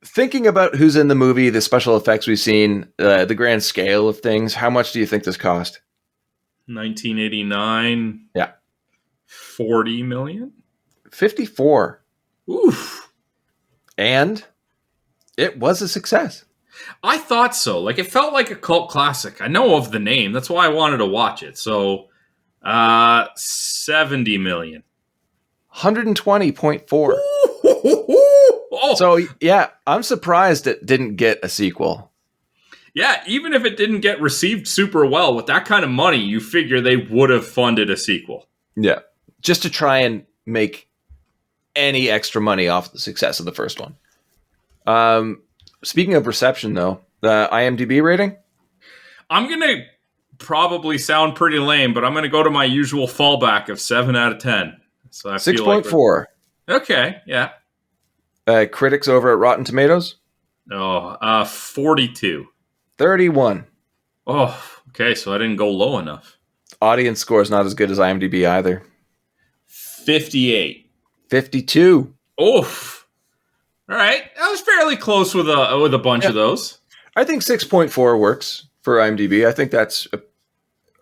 Thinking about who's in the movie, the special effects we've seen, the grand scale of things, how much do you think this cost? 1989. Yeah. 40 million? 54. Oof. And it was a success. I thought so. Like, it felt like a cult classic. I know of the name. That's why I wanted to watch it. So, 70 million. 120.4. Oh. So, yeah, I'm surprised it didn't get a sequel. Yeah, even if it didn't get received super well, with that kind of money, you figure they would have funded a sequel. Yeah. Just to try and make any extra money off the success of the first one. Speaking of reception, though, the IMDb rating? I'm going to probably sound pretty lame, but I'm going to go to my usual fallback of 7 out of 10. So I 6.4. Okay, yeah. Critics over at Rotten Tomatoes? 42. 31. Oh, okay, so I didn't go low enough. Audience score is not as good as IMDb either. 58. 52. Oof. All right, I was fairly close with a bunch of those. I think 6.4 works for IMDb. I think that's a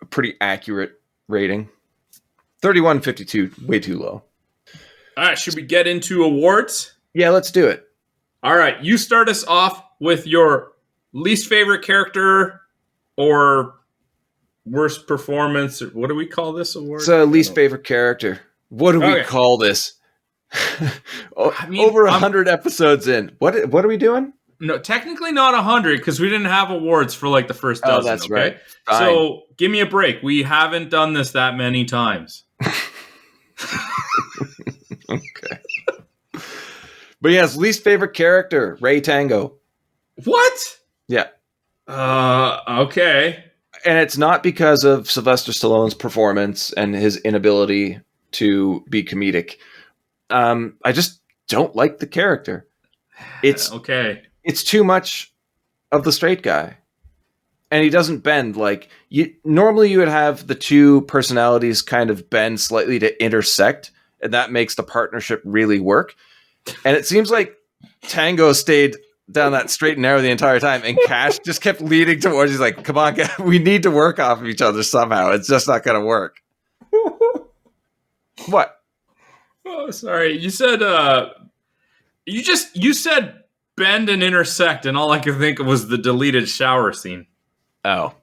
pretty accurate rating. 31, 52, way too low. All right, should we get into awards? Yeah, let's do it. All right, you start us off with your least favorite character or worst performance. What do we call this award? It's least favorite character. What do we call this? Over 100 episodes in. What are we doing? No, technically not 100 because we didn't have awards for like the first dozen. Oh, that's okay? right. Fine. So give me a break. We haven't done this that many times. Okay. But yes, least favorite character, Ray Tango. What? Yeah. Okay. And it's not because of Sylvester Stallone's performance and his inability to be comedic. I just don't like the character. It's okay. It's too much of the straight guy. And he doesn't bend like normally you would have the two personalities kind of bend slightly to intersect, and that makes the partnership really work. And it seems like Tango stayed down that straight and narrow the entire time, and Cash just kept leading towards. He's like, "Come on, we need to work off of each other somehow. It's just not going to work." What? Oh, sorry. You said you said bend and intersect, and all I could think of was the deleted shower scene. Oh.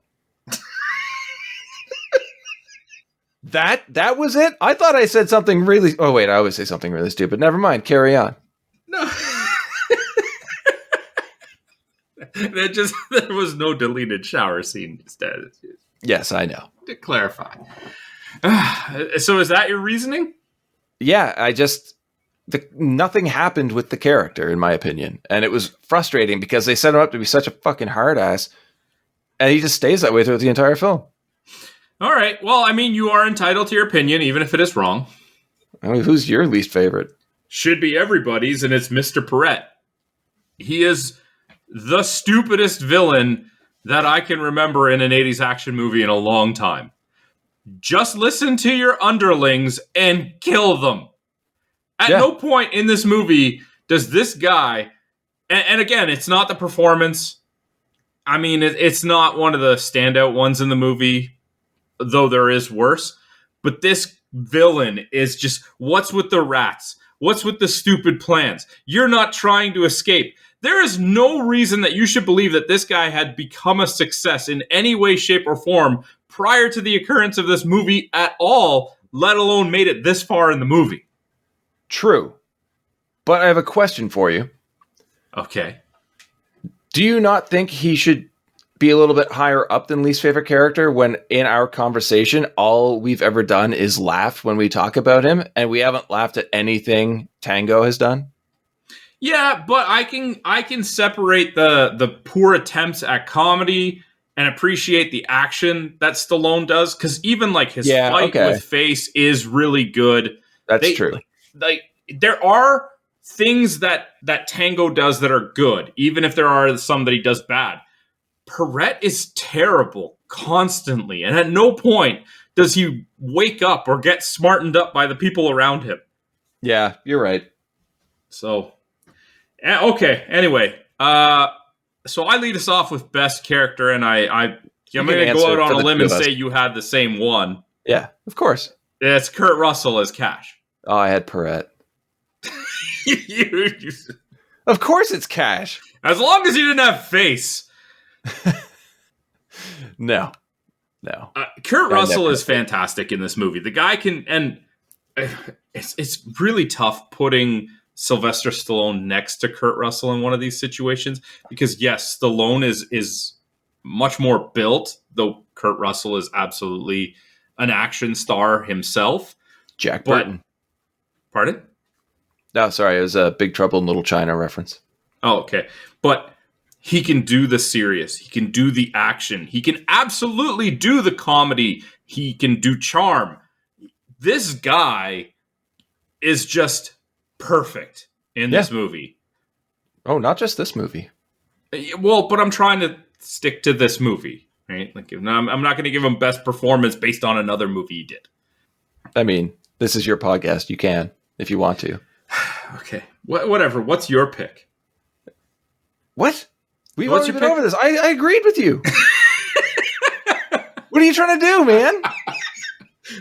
That was it? I thought I said something really... Oh, wait, I always say something really stupid. Never mind. Carry on. No. There was no deleted shower scene instead. Yes, I know. To clarify. So is that your reasoning? Yeah, nothing happened with the character, in my opinion. And it was frustrating because they set him up to be such a fucking hard ass. And he just stays that way throughout the entire film. All right. Well, I mean, you are entitled to your opinion, even if it is wrong. I mean, who's your least favorite? Should be everybody's, and it's Mr. Perret. He is the stupidest villain that I can remember in an 80s action movie in a long time. Just listen to your underlings and kill them. At no point in this movie does this guy... And again, it's not the performance. I mean, it's not one of the standout ones in the movie, though there is worse. But this villain is just, what's with the rats? What's with the stupid plans? You're not trying to escape. There is no reason that you should believe that this guy had become a success in any way, shape, or form prior to the occurrence of this movie at all, let alone made it this far in the movie. True. But I have a question for you. Okay. Do you not think he should be a little bit higher up than least favorite character when in our conversation, all we've ever done is laugh when we talk about him, and we haven't laughed at anything Tango has done? Yeah, but I can separate the poor attempts at comedy and appreciate the action that Stallone does, because even like his fight with Face is really good. That's true. Like there are things that Tango does that are good, even if there are some that he does bad. Perret is terrible constantly, and at no point does he wake up or get smartened up by the people around him. Yeah, you're right. So, okay. Anyway, so I lead us off with best character, and I'm going to go out on a limb and say you had the same one. Yeah, of course. It's Kurt Russell as Cash. Oh, I had Perret. Of course it's Cash. As long as you didn't have Face. No. Kurt Russell is fantastic in this movie. The guy can, and it's really tough putting Sylvester Stallone next to Kurt Russell in one of these situations, because yes, Stallone is much more built, though Kurt Russell is absolutely an action star himself. Jack Burton. Pardon? No, sorry, it was a Big Trouble in Little China reference. Oh, okay. But he can do the serious. He can do the action. He can absolutely do the comedy. He can do charm. This guy is just perfect in this movie. Oh, not just this movie. Well, but I'm trying to stick to this movie, right? Like, I'm not going to give him best performance based on another movie he did. I mean, this is your podcast. You can, if you want to. Okay. Whatever. What's your pick? What? We've already been over this. I agreed with you. What are you trying to do, man?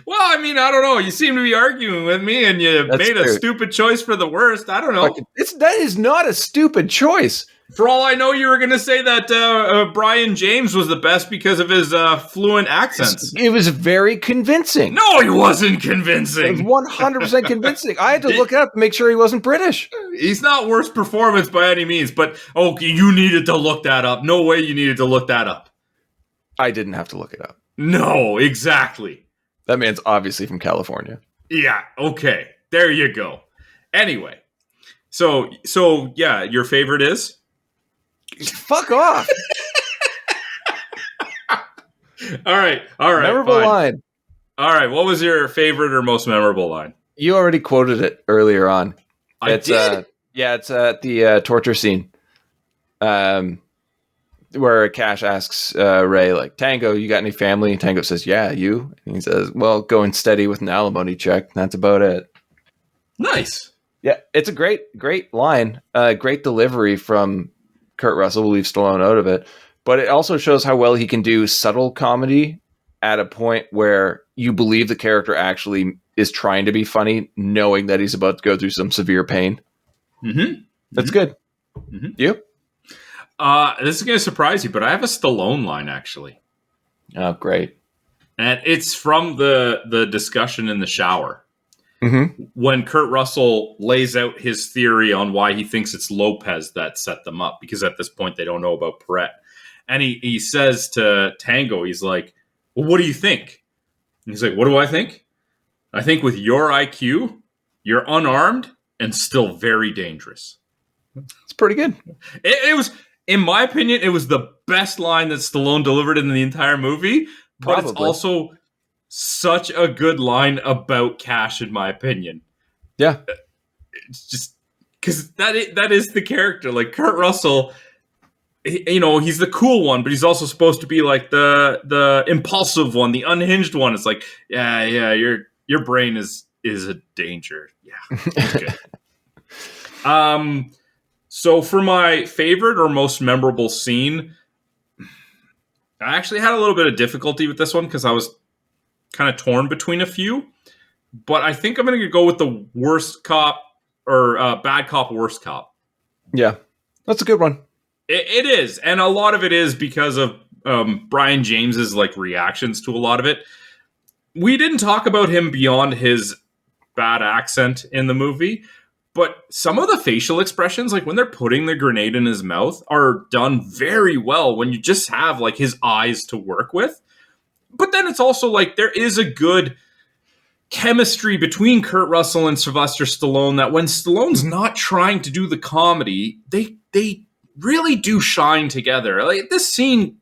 Well, I mean, I don't know. You seem to be arguing with me, and you made a stupid choice for the worst. I don't know. That is not a stupid choice. For all I know, you were going to say that Brian James was the best because of his fluent accents. It was very convincing. No, he wasn't convincing. It was 100% convincing. I had to look it up to make sure he wasn't British. He's not worst performance by any means, but you needed to look that up. No way you needed to look that up. I didn't have to look it up. No, exactly. That man's obviously from California. Yeah, okay. There you go. Anyway, so yeah, your favorite is? Fuck off. All right. Memorable line. All right, what was your favorite or most memorable line? You already quoted it earlier on. I did? It's at the torture scene. Where Cash asks Ray, like, Tango, you got any family? And Tango says, yeah, you? And he says, well, going steady with an alimony check. That's about it. Nice. Yeah, it's a great line. Great delivery from Kurt Russell. We'll leave Stallone out of it. But it also shows how well he can do subtle comedy at a point where you believe the character actually is trying to be funny, knowing that he's about to go through some severe pain. Mm-hmm. That's good. Mm-hmm. You? This is going to surprise you, but I have a Stallone line, actually. Oh, great. And it's from the discussion in the shower. Mm-hmm. When Kurt Russell lays out his theory on why he thinks it's Lopez that set them up, because at this point they don't know about Perret. And he says to Tango, he's like, well, what do you think? And he's like, what do I think? I think with your IQ, you're unarmed and still very dangerous. It's pretty good. It was... In my opinion, it was the best line that Stallone delivered in the entire movie, but It's also such a good line about Cash, in my opinion. Yeah. It's just because that is the character. Like, Kurt Russell, he's the cool one, but he's also supposed to be like the impulsive one, the unhinged one. It's like, yeah, your brain is a danger. Yeah. Okay. So for my favorite or most memorable scene, I actually had a little bit of difficulty with this one because I was kind of torn between a few. But I think I'm going to go with the worst cop or bad cop, worst cop. Yeah, that's a good one. It is. And a lot of it is because of Brian James's reactions to a lot of it. We didn't talk about him beyond his bad accent in the movie. But some of the facial expressions, like when they're putting the grenade in his mouth, are done very well when you just have his eyes to work with. But then it's also there is a good chemistry between Kurt Russell and Sylvester Stallone that when Stallone's not trying to do the comedy, they really do shine together. This scene,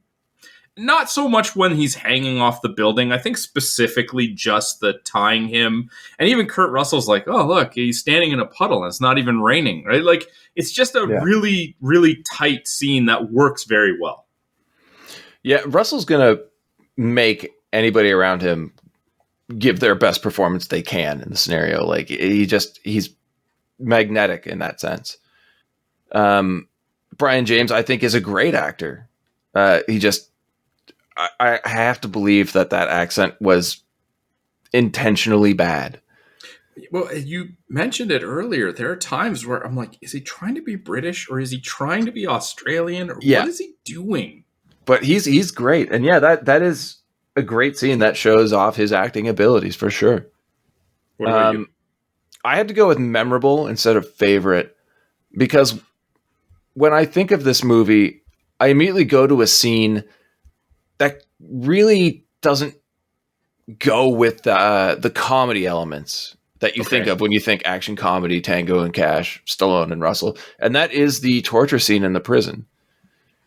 not so much when he's hanging off the building. I think specifically just the tying him. And even Kurt Russell's like, oh, look, he's standing in a puddle and it's not even raining, right? It's just a really, really tight scene that works very well. Yeah, Russell's going to make anybody around him give their best performance they can in the scenario. He's magnetic in that sense. Brian James, I think, is a great actor. I have to believe that accent was intentionally bad. Well, you mentioned it earlier. There are times where I'm like, is he trying to be British or is he trying to be Australian? Or what is he doing? But he's great. And yeah, that is a great scene that shows off his acting abilities for sure. What about you? I had to go with memorable instead of favorite because when I think of this movie, I immediately go to a scene that really doesn't go with the comedy elements that you think of when you think action comedy, Tango and Cash, Stallone and Russell. And that is the torture scene in the prison.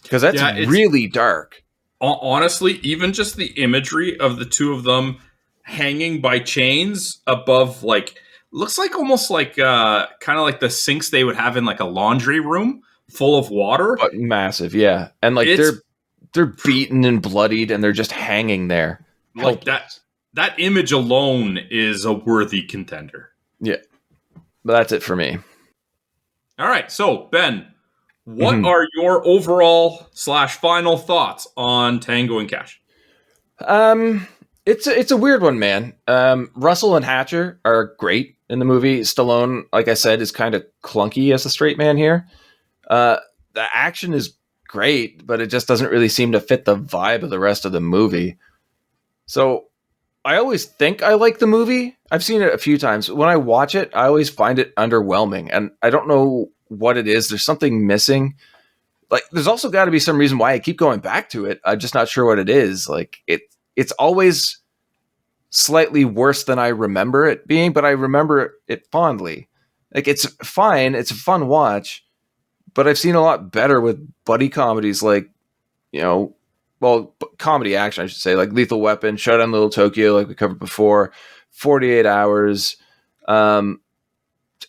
because that's really dark. Honestly, even just the imagery of the two of them hanging by chains above, like, looks like almost like kind of like the sinks they would have in like a laundry room full of water, but massive, yeah. And like they're beaten and bloodied, and they're just hanging there. Like that image alone is a worthy contender. Yeah, but that's it for me. All right, so Ben, what are your overall / final thoughts on Tango and Cash? It's a weird one, man. Russell and Hatcher are great in the movie. Stallone, like I said, is kind of clunky as a straight man here. The action is great, but it just doesn't really seem to fit the vibe of the rest of the movie. So I always think I like the movie. I've seen it a few times. When I watch it, I always find it underwhelming, and I don't know what it is. There's something missing. Like, there's also got to be some reason why I keep going back to it. I'm just not sure what it is. Like, it's always slightly worse than I remember it being, but I remember it fondly. Like, it's fine. It's a fun watch, but I've seen a lot better with buddy comedies like, comedy action, I should say, like Lethal Weapon, Showdown in Little Tokyo, like we covered before, 48 Hours.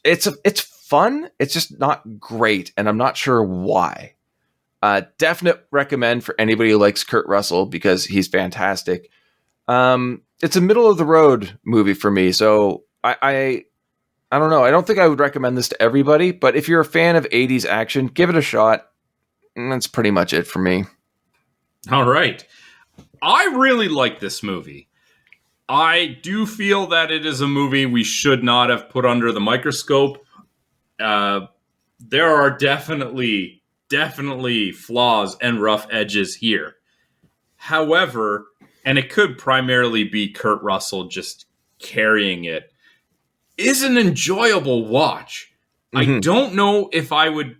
It's fun. It's just not great, and I'm not sure why. Definite recommend for anybody who likes Kurt Russell because he's fantastic. It's a middle of the road movie for me, so I don't know. I don't think I would recommend this to everybody, but if you're a fan of 80s action, give it a shot. And that's pretty much it for me. All right. I really like this movie. I do feel that it is a movie we should not have put under the microscope. There are definitely flaws and rough edges here. However, and it could primarily be Kurt Russell just carrying it, is an enjoyable watch. I don't know if I would,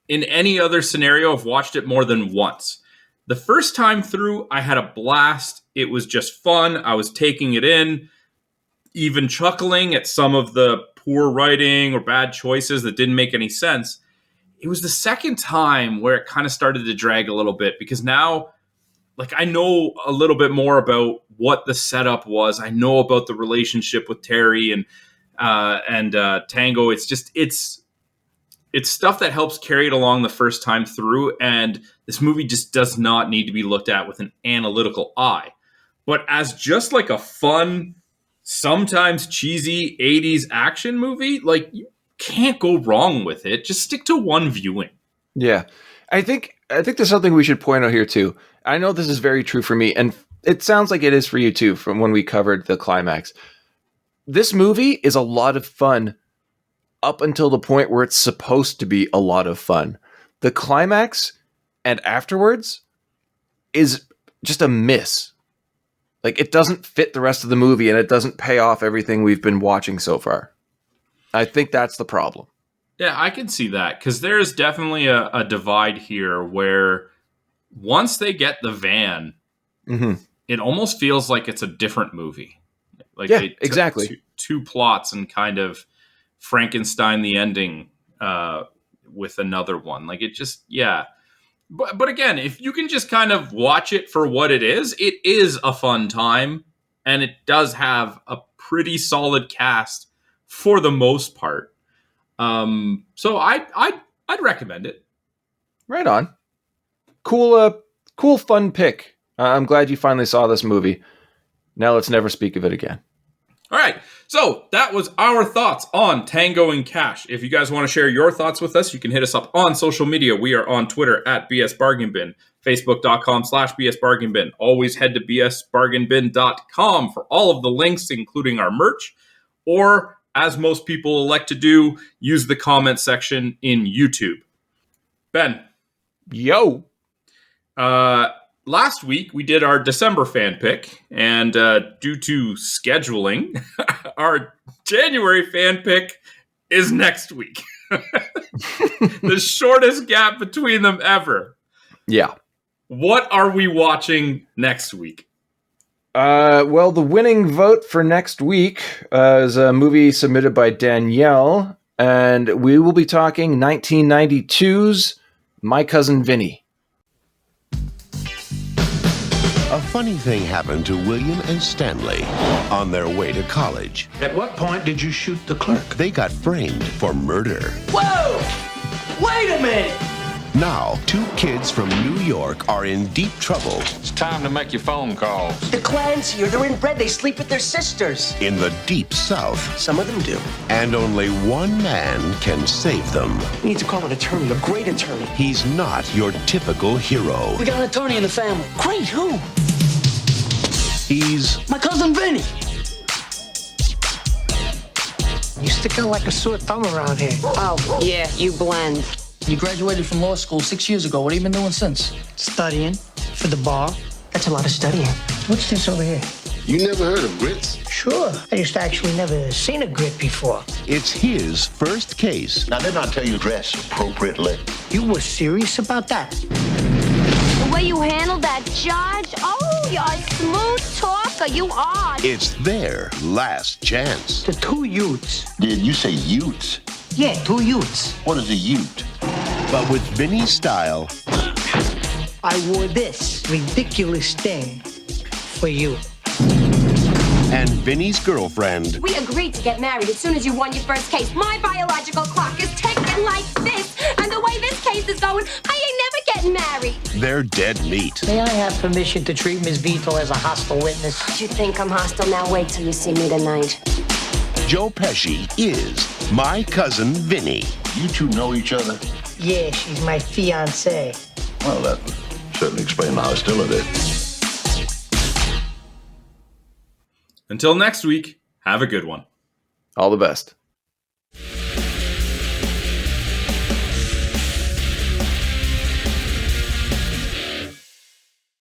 in any other scenario, have watched it more than once. The first time through, I had a blast. It was just fun. I was taking it in, even chuckling at some of the poor writing or bad choices that didn't make any sense. It was the second time where it kind of started to drag a little bit, because now, like, I know a little bit more about what the setup was. I know about the relationship with Teri and Tango. It's stuff that helps carry it along the first time through, and this movie just does not need to be looked at with an analytical eye. But as just like a fun, sometimes cheesy 80s action movie, like, you can't go wrong with it. Just stick to one viewing. Yeah. I think there's something we should point out here too. I know this is very true for me, and it sounds like it is for you too from when we covered the climax. This movie is a lot of fun up until the point where it's supposed to be a lot of fun. The climax and afterwards is just a miss. Like, it doesn't fit the rest of the movie, and it doesn't pay off everything we've been watching so far. I think that's the problem. Yeah, I can see that, because there's definitely a divide here where once they get the van, it almost feels like it's a different movie. Like, yeah, they took exactly. Two plots and kind of Frankenstein the ending with another one. Like, it just, yeah. But again, if you can just kind of watch it for what it is a fun time, and it does have a pretty solid cast for the most part. So I'd recommend it. Right on. Cool fun pick. I'm glad you finally saw this movie. Now let's never speak of it again. All right, so that was our thoughts on Tango and Cash. If you guys want to share your thoughts with us, you can hit us up on social media. We are on Twitter at BS Bargain Bin, Facebook.com/BS Bargain Bin. Always head to BSBargainBin.com for all of the links, including our merch, or, as most people elect to do, use the comment section in YouTube. Ben. Yo. Last week, we did our December fan pick, and due to scheduling, our January fan pick is next week. The shortest gap between them ever. Yeah. What are we watching next week? Well, the winning vote for next week is a movie submitted by Danielle, and we will be talking 1992's My Cousin Vinny. A funny thing happened to William and Stanley on their way to college. At what point did you shoot the clerk? They got framed for murder. Whoa! Wait a minute! Now, 2 kids from New York are in deep trouble It's time to make your phone calls. The clan's here. They're inbred. They sleep with their sisters. in the deep south, Some of them do. and only one man can save them. We need to call an attorney, a great attorney. He's not your typical hero. We got an attorney in the family. Great, who? He's My cousin Vinny. You stick out like a sore thumb around here. Oh, yeah, you blend. You graduated from law school 6 years ago. What have you been doing since? Studying for the bar. That's a lot of studying. What's this over here? You never heard of grits? Sure. I just actually never seen a grit before. it's his first case. Now, didn't I tell you to dress appropriately? You were serious about that? The way you handle that, Judge. Oh, you're a smooth talker. You are. It's their last chance. The 2 Utes. Did you say utes? Yeah, 2 Utes. What is a ute? But with Vinny's style, I wore this ridiculous thing for you. and Vinny's girlfriend, We agreed to get married as soon as you won your first case. My biological clock is ticking like this. And the way this case is going, I ain't never getting married. they're dead meat. May I have permission to treat Miss Vito as a hostile witness? You think I'm hostile? Now wait till you see me tonight. Joe Pesci is My Cousin Vinny. You two know each other? Yeah, she's my fiancée. Well, that would certainly explain the hostility. Until next week, have a good one. All the best.